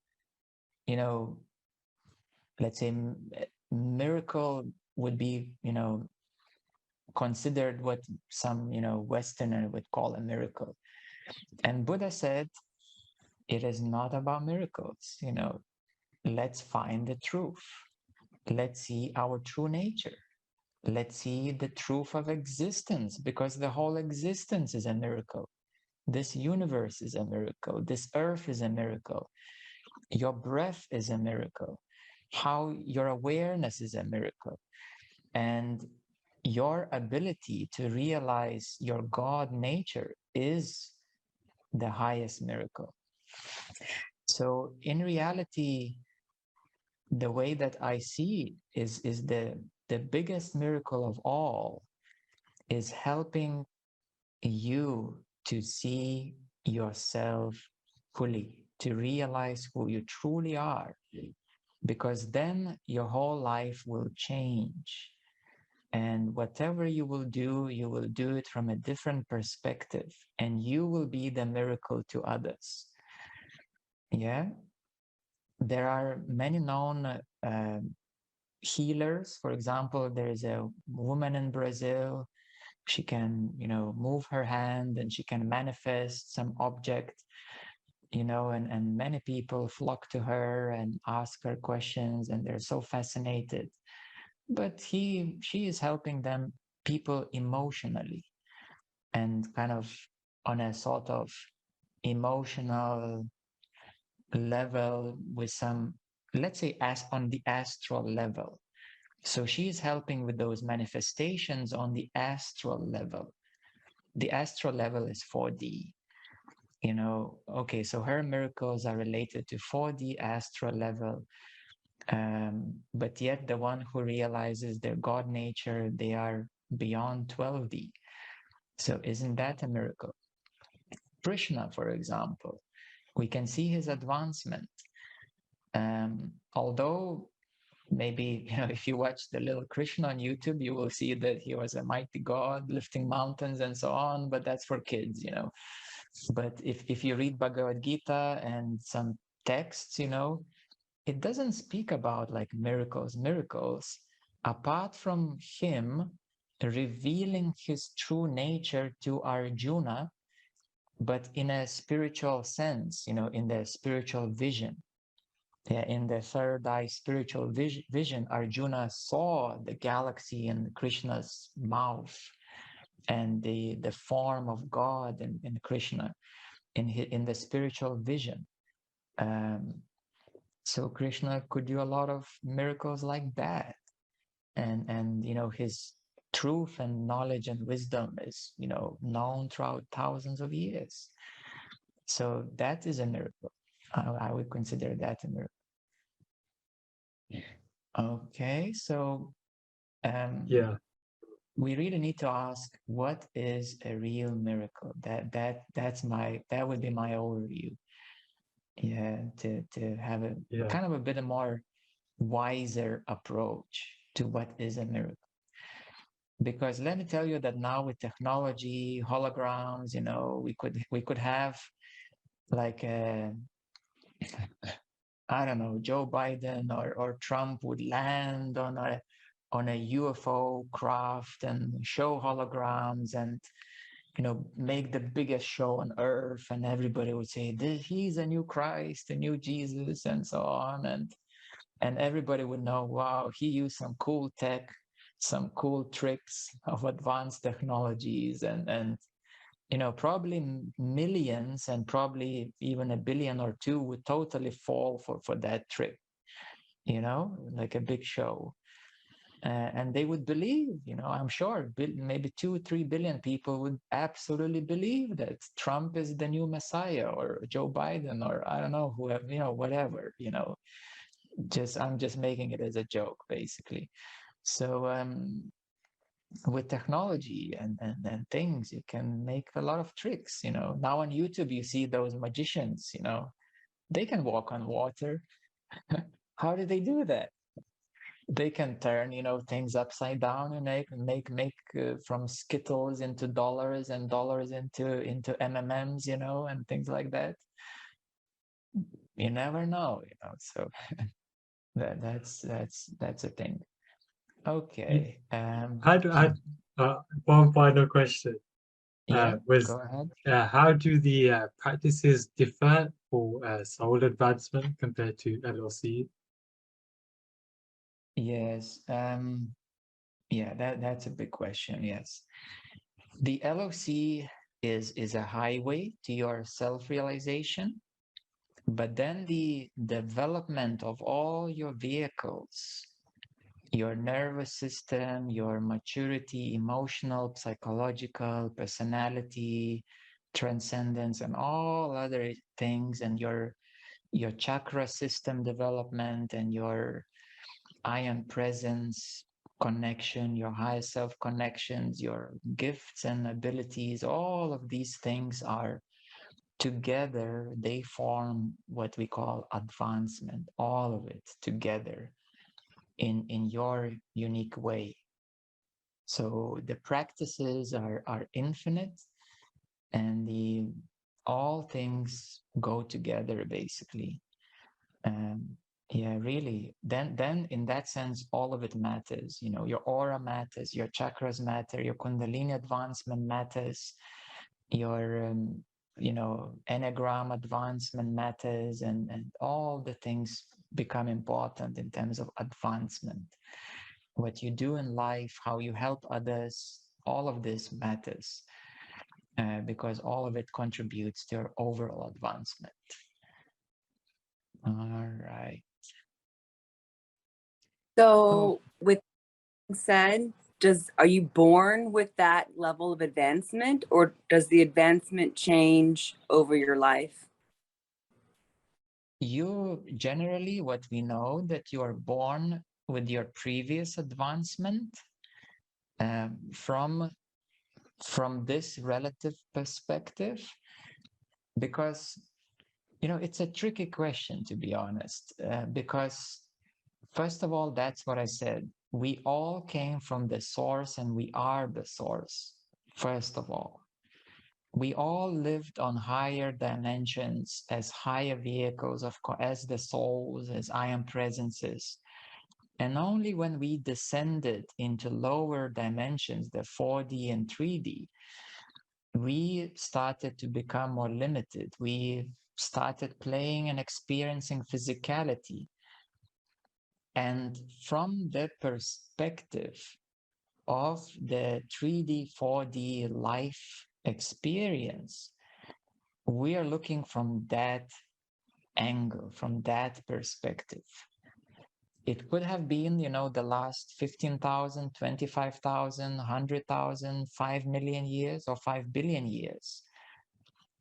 Speaker 1: let's say, miracle would be, considered what some, Westerner would call a miracle. And Buddha said, it is not about miracles. Let's find the truth. Let's see our true nature. Let's see the truth of existence, because the whole existence is a miracle. This universe is a miracle. This earth is a miracle. Your breath is a miracle. How your awareness is a miracle. And your ability to realize your God nature is the highest miracle. So in reality, the way that I see is the biggest miracle of all is helping you to see yourself fully, to realize who you truly are, because then your whole life will change. And whatever you will do it from a different perspective, and you will be the miracle to others. Yeah. There are many known healers. For example, there is a woman in Brazil. She can, move her hand and she can manifest some object, and many people flock to her and ask her questions, and they're so fascinated. But she is helping people emotionally, and kind of on a sort of emotional level with some, let's say, as on the astral level. So she's helping with those manifestations on the astral level. The astral level is 4D. Okay, so her miracles are related to 4D astral level. But yet the one who realizes their God nature, they are beyond 12D. So isn't that a miracle? Krishna, for example, we can see his advancement. Although maybe, if you watch the little Krishna on YouTube, you will see that he was a mighty God lifting mountains and so on, but that's for kids. But if you read Bhagavad Gita and some texts, it doesn't speak about like miracles, apart from him revealing his true nature to Arjuna, but in a spiritual sense, in the spiritual vision. Yeah, in the third eye spiritual vision, Arjuna saw the galaxy in Krishna's mouth and the form of God in Krishna in the spiritual vision. So Krishna could do a lot of miracles like that, and his truth and knowledge and wisdom is known throughout thousands of years. So that is a miracle. I would consider that a miracle. Okay, so
Speaker 2: Yeah.
Speaker 1: we really need to ask, what is a real miracle? That would be my overview. Yeah, to have a kind of a bit more wiser approach to what is a miracle. Because let me tell you that now with technology, holograms, we could have like I don't know, Joe Biden or Trump would land on a UFO craft and show holograms and make the biggest show on earth, and everybody would say he's a new Christ, a new Jesus, and so on, and everybody would know, wow, he used some cool tech, some cool tricks of advanced technologies, and probably millions and probably even a billion or two would totally fall for that trick, like a big show. And they would believe, I'm sure maybe 2-3 billion people would absolutely believe that Trump is the new Messiah, or Joe Biden, or I don't know, whoever, whatever, I'm just making it as a joke, basically. So with technology and things, you can make a lot of tricks. Now on YouTube, you see those magicians, they can walk on water. How do they do that? They can turn, things upside down and make from Skittles into dollars and dollars into MMMs, and things like that. You never know, so that's a thing. Okay.
Speaker 2: One final question.
Speaker 1: Yeah,
Speaker 2: Was
Speaker 1: go ahead.
Speaker 2: how do the practices differ for soul advancement compared to LOC?
Speaker 1: Yes. Yeah, that's a big question. Yes. The LOC is a highway to your self-realization, but then the development of all your vehicles, your nervous system, your maturity, emotional, psychological, personality, transcendence, and all other things, and your chakra system development, and your I am presence connection, your higher self connections, your gifts and abilities, all of these things are together, they form what we call advancement, all of it together in your unique way. So the practices are infinite, and all things go together basically. Yeah, really. Then in that sense, all of it matters. Your aura matters, your chakras matter, your Kundalini advancement matters, your Enneagram advancement matters, and all the things become important in terms of advancement. What you do in life, how you help others, all of this matters. because all of it contributes to your overall advancement. All right.
Speaker 3: So, with that said, are you born with that level of advancement, or does the advancement change over your life?
Speaker 1: You generally, what we know, that you are born with your previous advancement from this relative perspective, because it's a tricky question, to be honest, because first of all, that's what I said. We all came from the source, and we are the source. First of all, we all lived on higher dimensions as higher vehicles as the souls, as I am presences. And only when we descended into lower dimensions, the 4D and 3D, we started to become more limited. We started playing and experiencing physicality. And from the perspective of the 3D, 4D life experience, we are looking from that angle, from that perspective. It could have been, the last 15,000, 25,000, 100,000, 5 million years, or 5 billion years.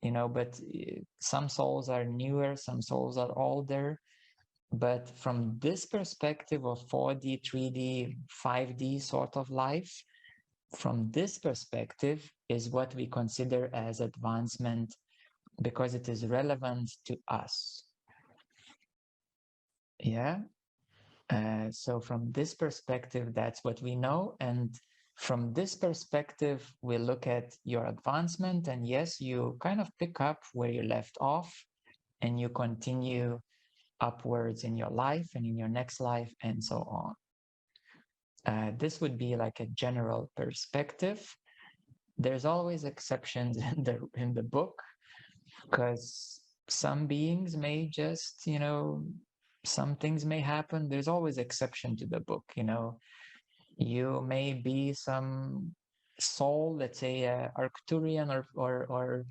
Speaker 1: But some souls are newer, some souls are older. But from this perspective of 4D, 3D, 5D sort of life, from this perspective is what we consider as advancement, because it is relevant to us. Yeah. So from this perspective, that's what we know. And from this perspective, we look at your advancement. And yes, you kind of pick up where you left off, and you continue upwards in your life and in your next life, and so on. This would be like a general perspective. There's always exceptions in the book, because some beings may just, some things may happen. There's always exception to the book. You may be some soul, let's say Arcturian or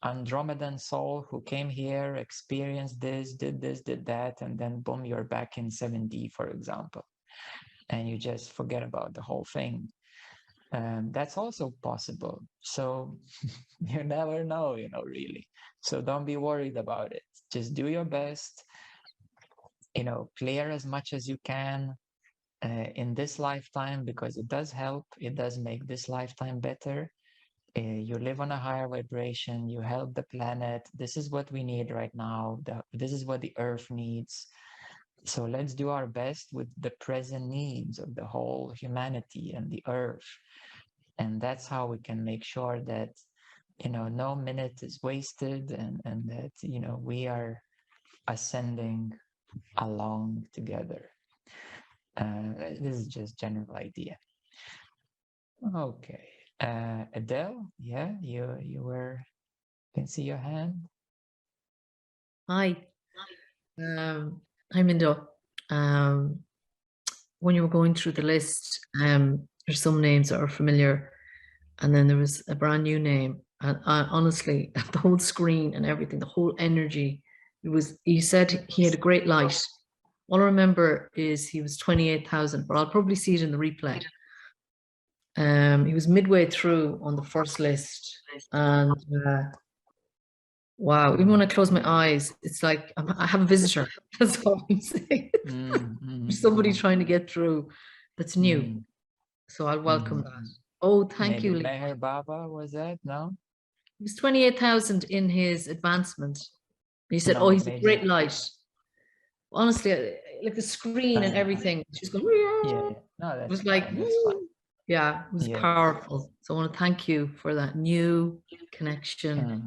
Speaker 1: Andromedan soul, who came here, experienced this, did that, and then boom, you're back in 7D, for example, and you just forget about the whole thing. That's also possible. So you never know, really. So don't be worried about it. Just do your best, clear as much as you can in this lifetime, because it does help. It does make this lifetime better. You live on a higher vibration. You help the planet. This is what we need right now. This is what the earth needs. So let's do our best with the present needs of the whole humanity and the earth. And that's how we can make sure that, no minute is wasted, and that, we are ascending along together. This is just general idea. Okay. Adele, yeah, you can see your hand.
Speaker 4: Hi. Hi, Mindo. When you were going through the list, there's some names that are familiar, and then there was a brand new name. And honestly, the whole screen and everything, the whole energy, he said he had a great light. All I remember is he was 28,000, but I'll probably see it in the replay. He was midway through on the first list, and wow, even when I close my eyes, it's like I have a visitor. That's all I'm saying. There's somebody trying to get through that's new. So I'll welcome that. Oh, thank you.
Speaker 1: Meher Baba, was that? No?
Speaker 4: He was 28,000 in his advancement. He said, oh, he's a great light. Honestly, like the screen and everything, she's going,
Speaker 1: yeah. No,
Speaker 4: it was like, yeah, it was powerful. So I want to thank you for that new connection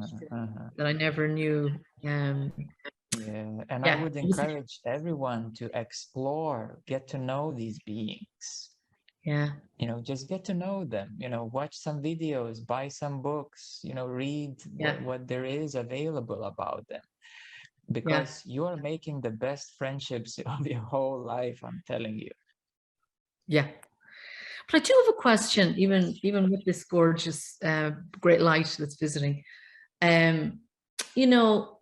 Speaker 4: that I never knew.
Speaker 1: Yeah, and I would encourage everyone to explore, get to know these beings.
Speaker 4: Yeah.
Speaker 1: Just get to know them, watch some videos, buy some books, read what there is available about them. Because you are making the best friendships of your whole life, I'm telling you.
Speaker 4: Yeah. But I do have a question, even with this gorgeous great light that's visiting. You know,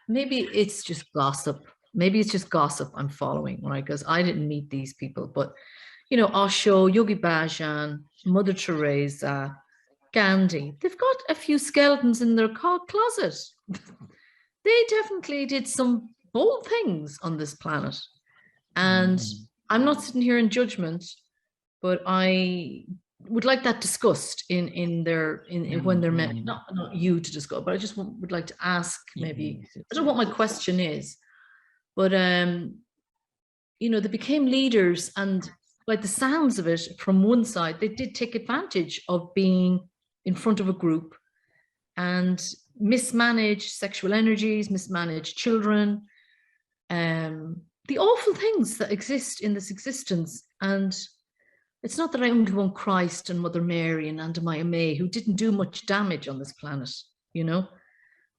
Speaker 4: maybe it's just gossip. Maybe it's just gossip I'm following, right? Because I didn't meet these people, but you know, Osho, Yogi Bhajan, Mother Teresa, Gandhi, they've got a few skeletons in their closet. They definitely did some bold things on this planet. And I'm not sitting here in judgment, but I would like that discussed in when they're met. Not you to discuss, but I just would like to ask, maybe, I don't know what my question is, but you know, they became leaders, and like the sounds of it from one side, they did take advantage of being in front of a group and mismanage sexual energies, mismanage children, the awful things that exist in this existence. And it's not that I only want Christ and Mother Mary and Andamaya May, who didn't do much damage on this planet, you know,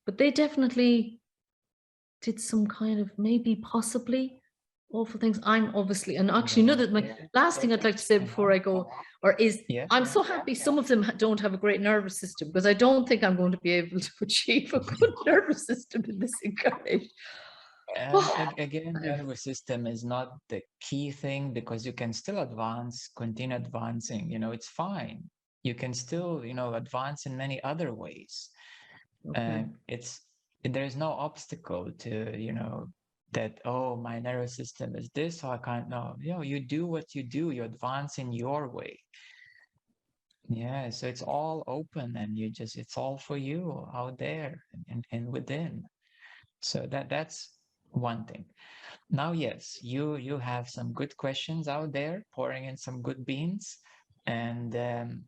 Speaker 4: but they definitely did some kind of, maybe possibly awful things. I'm obviously, and actually another, my last thing I'd like to say before I go, I'm so happy some of them don't have a great nervous system, because I don't think I'm going to be able to achieve a good nervous system in this incarnation.
Speaker 1: Again, nervous system is not the key thing, because you can still advance, continue advancing, you know, it's fine. You can still, you know, advance in many other ways.
Speaker 4: Okay.
Speaker 1: There's no obstacle to, you know, that, oh, my nervous system is this, so I can't. No, you know, you do what you do, you advance in your way. Yeah, so it's all open, and it's all for you out there and within. So that's one thing. Now, yes, you have some good questions out there, pouring in some good beans. And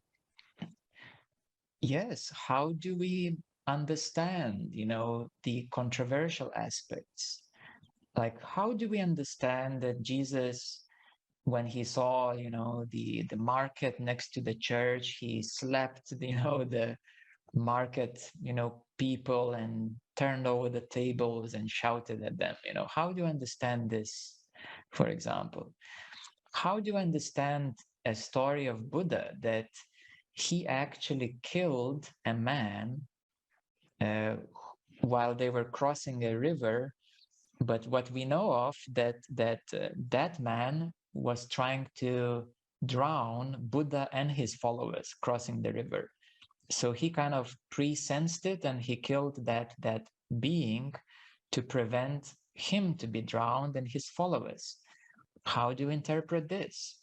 Speaker 1: yes, how do we understand, you know, the controversial aspects? Like, how do we understand that Jesus, when he saw, you know, the market next to the church, he slapped, you know, the market, you know, people, and turned over the tables and shouted at them? You know, how do you understand this, for example? How do you understand a story of Buddha that he actually killed a man while they were crossing a river? But what we know of, that man was trying to drown Buddha and his followers crossing the river. So he kind of pre-sensed it, and he killed that being to prevent him to be drowned and his followers. How do you interpret this?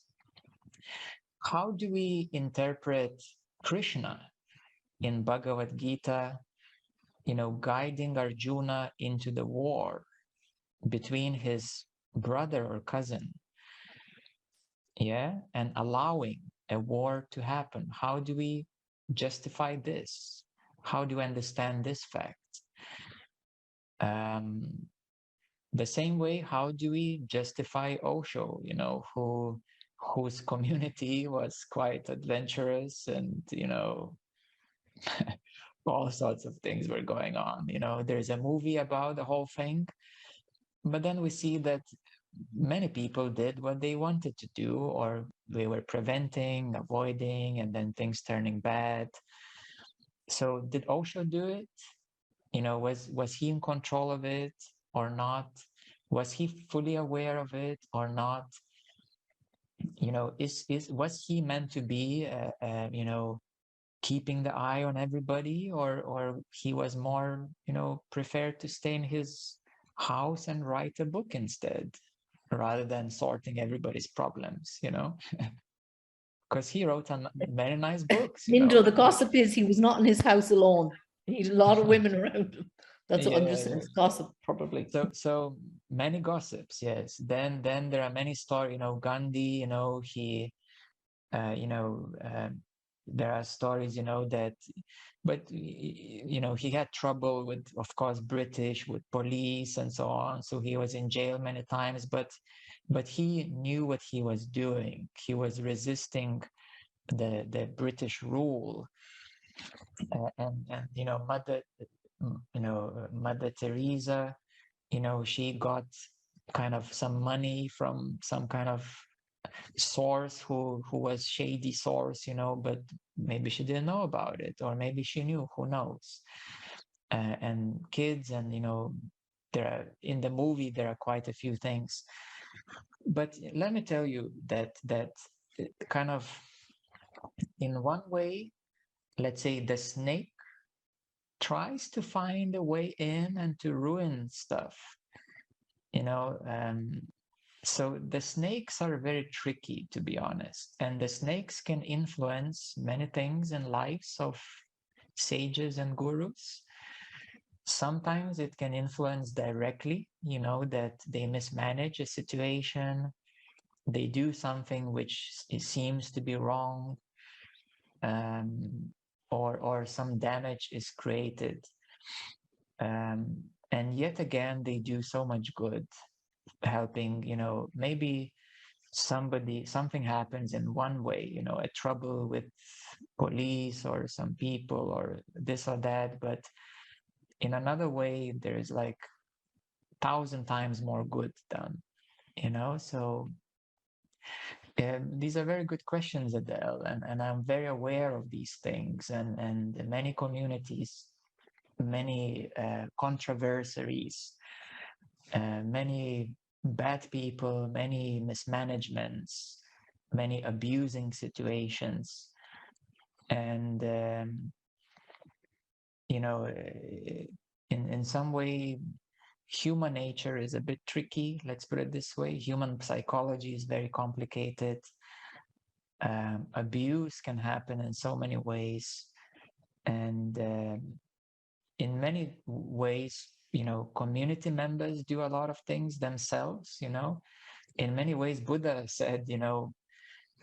Speaker 1: How do we interpret Krishna in Bhagavad Gita, you know, guiding Arjuna into the war between his brother or cousin, yeah, and allowing a war to happen? How do we justify this? How do you understand this fact? The same way, how do we justify Osho, you know, whose community was quite adventurous, and, you know, all sorts of things were going on. You know, there's a movie about the whole thing, but then we see that many people did what they wanted to do, or they were preventing, avoiding, and then things turning bad. So did Osho do it? You know, was he in control of it or not? Was he fully aware of it or not? You know, was he meant to be, you know, keeping the eye on everybody, or he was more, you know, preferred to stay in his house and write a book instead, rather than sorting everybody's problems, you know? Because he wrote very nice books, you
Speaker 4: Mindo,
Speaker 1: know.
Speaker 4: the gossip is he was not in his house alone. He had a lot of women around him. That's what I'm just saying. It's gossip, probably.
Speaker 1: So many gossips, yes. Then there are many stories, you know, Gandhi, you know, he, you know, there are stories, you know, that, but, you know, he had trouble with, of course, British, with police and so on. So he was in jail many times, but he knew what he was doing. He was resisting the British rule. And you know, Mother Teresa, you know, she got kind of some money from some kind of source who was shady source, but maybe she didn't know about it, or maybe she knew, who knows. And kids, and there are, in the movie there are quite a few things. But let me tell you that kind of, in one way, let's say the snake tries to find a way in and to ruin stuff, so the snakes are very tricky, to be honest, and the snakes can influence many things in lives of sages and gurus. Sometimes it can influence directly, that they mismanage a situation, they do something which seems to be wrong, or some damage is created. And yet again, they do so much good, helping, maybe something happens in one way, a trouble with police or some people or this or that, but in another way, there is like 1,000 times more good done, so these are very good questions, Adele, and I'm very aware of these things, and many communities, many controversies, many bad people, many mismanagements, many abusing situations, and in some way, human nature is a bit tricky. Let's put it this way: human psychology is very complicated. Abuse can happen in so many ways, and in many ways, community members do a lot of things themselves. In many ways, Buddha said,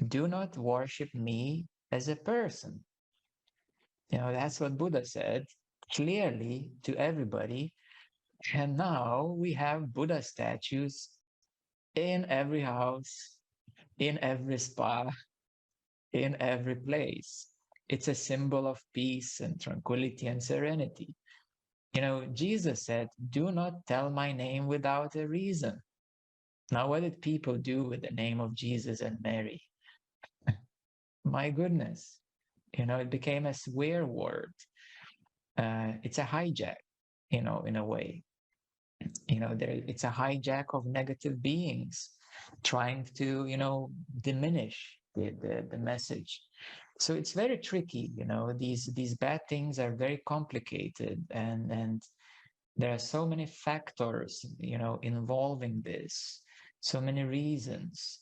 Speaker 1: do not worship me as a person. That's what Buddha said clearly to everybody. And now we have Buddha statues in every house, in every spa, in every place. It's a symbol of peace and tranquility and serenity. Jesus said, do not tell my name without a reason. Now, what did people do with the name of Jesus and Mary? My goodness, it became a swear word. It's a hijack, in a way. It's a hijack of negative beings trying to, diminish the message. So it's very tricky, these bad things are very complicated, and there are so many factors, involving this, so many reasons.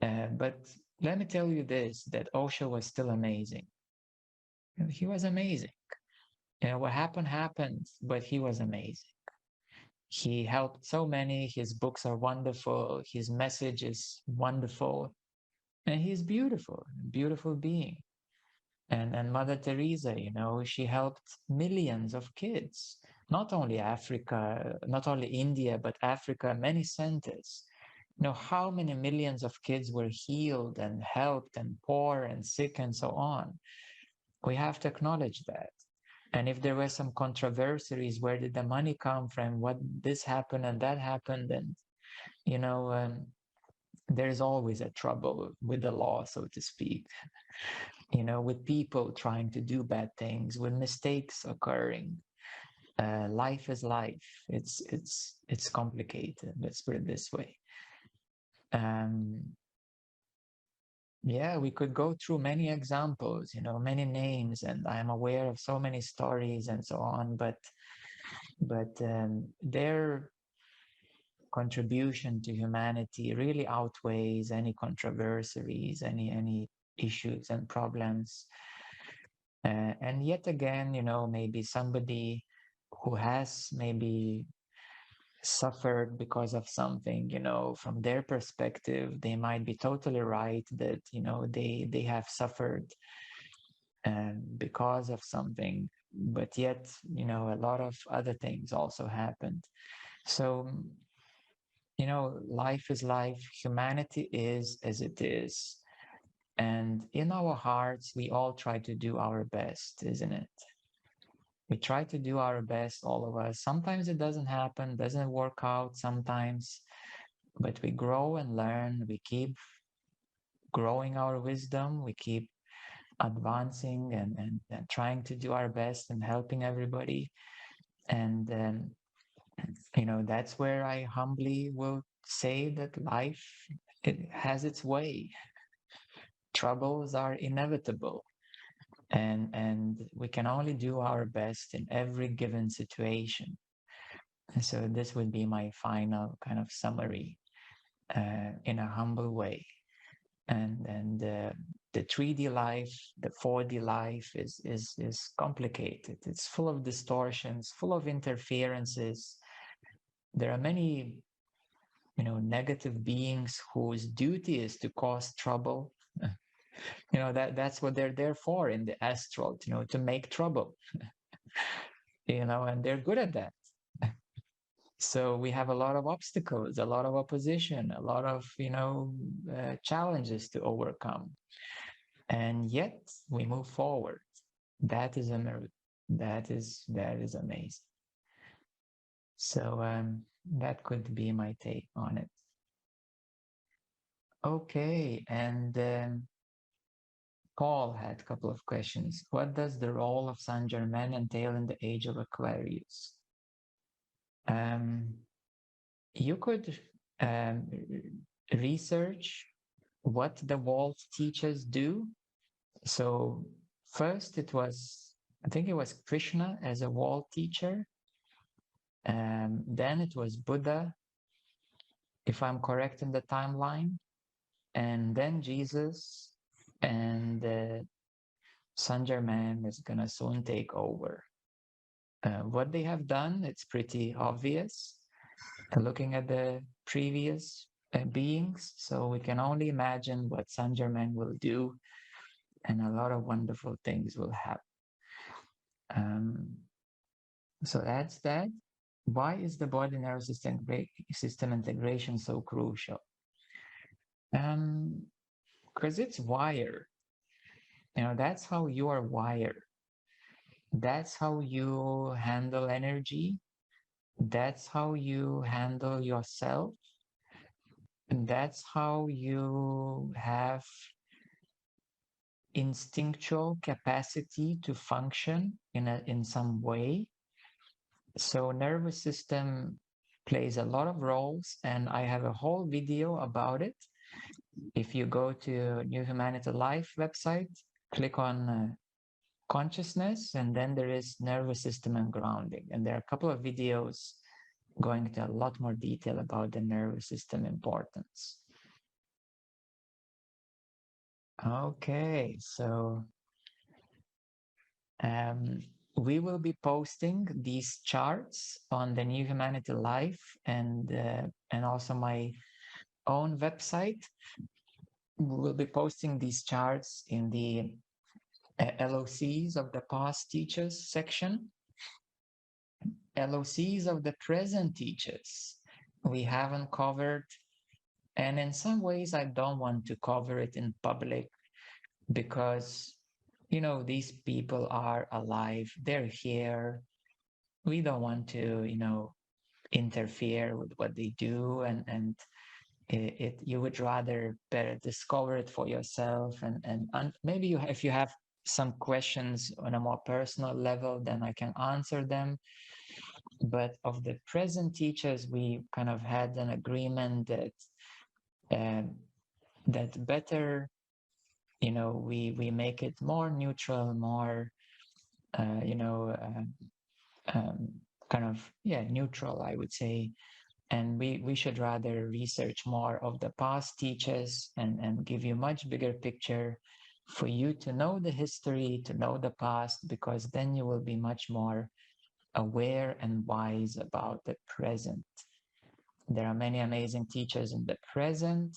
Speaker 1: But let me tell you this, that Osho was still amazing. He was amazing. What happened, but he was amazing. He helped so many. His books are wonderful. His message is wonderful. And he's beautiful, beautiful being. And Mother Teresa, she helped millions of kids, not only Africa, not only India, but Africa, many centers. How many millions of kids were healed and helped, and poor and sick and so on. We have to acknowledge that. And if there were some controversies, where did the money come from? What this happened and that happened, and there's always a trouble with the law, so to speak. With people trying to do bad things, with mistakes occurring. Life is life. It's complicated. Let's put it this way. Yeah, we could go through many examples, many names, and I'm aware of so many stories and so on, but their contribution to humanity really outweighs any controversies, any issues and problems. And yet again, maybe somebody who has maybe suffered because of something, from their perspective, they might be totally right that, they have suffered because of something, but yet, a lot of other things also happened. So, life is life. Humanity is as it is. And in our hearts, we all try to do our best, isn't it? We try to do our best, all of us. Sometimes it doesn't happen, doesn't work out sometimes, but we grow and learn. We keep growing our wisdom, we keep advancing and trying to do our best and helping everybody. And that's where I humbly will say that life, it has its way. Troubles are inevitable, and we can only do our best in every given situation. And so this would be my final kind of summary, in a humble way. And the 3D life, the 4D life is complicated. It's full of distortions, full of interferences. There are many, negative beings whose duty is to cause trouble. That's what they're there for in the astral, to make trouble. And they're good at that. So we have a lot of obstacles, a lot of opposition, a lot of, challenges to overcome. And yet we move forward. That is a miracle. That is amazing. So that could be my take on it. Okay, and Paul had a couple of questions. What does the role of Saint Germain entail in the age of Aquarius? You could research what the Walt teachers do. So first I think it was Krishna as a Walt teacher. Then it was Buddha, if I'm correct in the timeline. And then Jesus, and Saint Germain is gonna soon take over. What they have done, it's pretty obvious. Looking at the previous beings, so we can only imagine what Saint Germain will do, and a lot of wonderful things will happen. So that's that. Why is the body nervous system integration so crucial? Because it's wired. That's how you are wired. That's how you handle energy. That's how you handle yourself. And that's how you have instinctual capacity to function in some way. So nervous system plays a lot of roles, and I have a whole video about it. If you go to New Humanity Life website, click on consciousness, and then there is nervous system and grounding. And there are a couple of videos going into a lot more detail about the nervous system importance. Okay, so we will be posting these charts on the New Humanity Life and also my own website. We will be posting these charts in the LOCs of the past teachers section. LOCs of the present teachers we haven't covered, and in some ways I don't want to cover it in public because these people are alive, they're here. We don't want to interfere with what they do, and you would rather better discover it for yourself, and maybe if you have some questions on a more personal level, then I can answer them. But of the present teachers, we kind of had an agreement that better, we make it more neutral, more neutral, I would say. And we should rather research more of the past teachers and give you much bigger picture for you to know the history, to know the past, because then you will be much more aware and wise about the present. There are many amazing teachers in the present.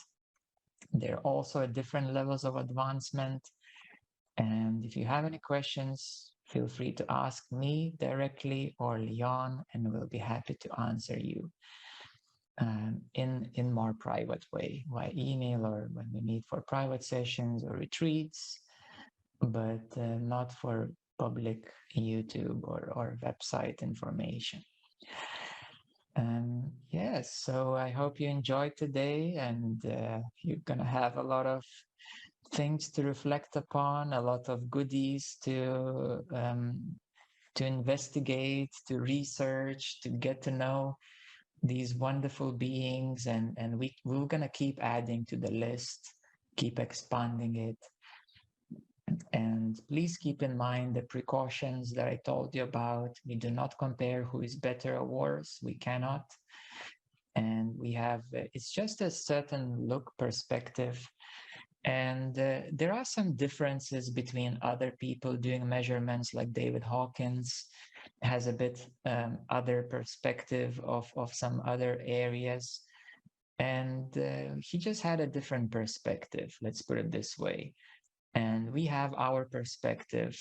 Speaker 1: There are also at different levels of advancement. And if you have any questions, feel free to ask me directly or Leon, and we'll be happy to answer you in more private way, via email or when we meet for private sessions or retreats, but not for public YouTube or website information. Yes, so I hope you enjoyed today, and you're gonna have a lot of things to reflect upon, a lot of goodies to investigate, to research, to get to know these wonderful beings, and we're gonna keep adding to the list, keep expanding it. And please keep in mind the precautions that I told you about. We do not compare who is better or worse. We cannot. And we have, it's just a certain look perspective. And there are some differences between other people doing measurements, like David Hawkins has a bit other perspective of some other areas. And he just had a different perspective, let's put it this way. And we have our perspective,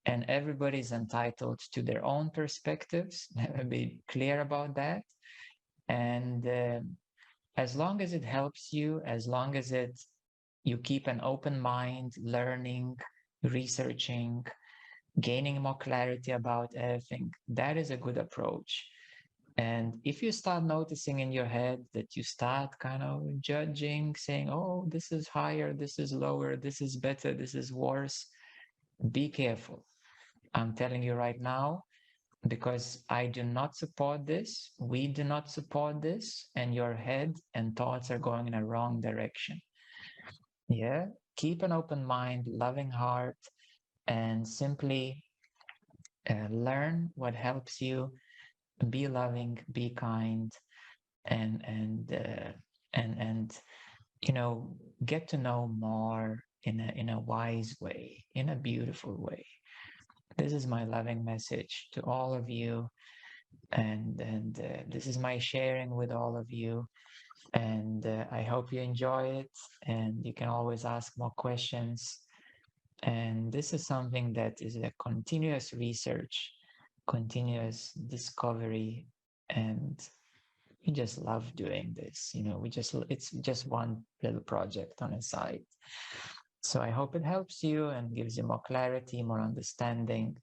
Speaker 1: and everybody's entitled to their own perspectives. Be clear about that. And as long as it helps you, as long as you keep an open mind, learning, researching, gaining more clarity about everything, that is a good approach. And if you start noticing in your head that you start kind of judging, saying, oh, this is higher, this is lower, this is better, this is worse, be careful. I'm telling you right now, because I do not support this, we do not support this, and your head and thoughts are going in a wrong direction. Yeah, keep an open mind, loving heart, and simply learn what helps you. Be loving, be kind, and you know, get to know more in a wise way, in a beautiful way. This is my loving message to all of you, and this is my sharing with all of you. And I hope you enjoy it, and you can always ask more questions. And this is something that is a continuous research, continuous discovery, and we just love doing this. You know, it's just one little project on a side. So I hope it helps you and gives you more clarity, more understanding.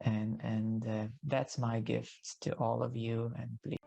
Speaker 1: And that's my gift to all of you. And please.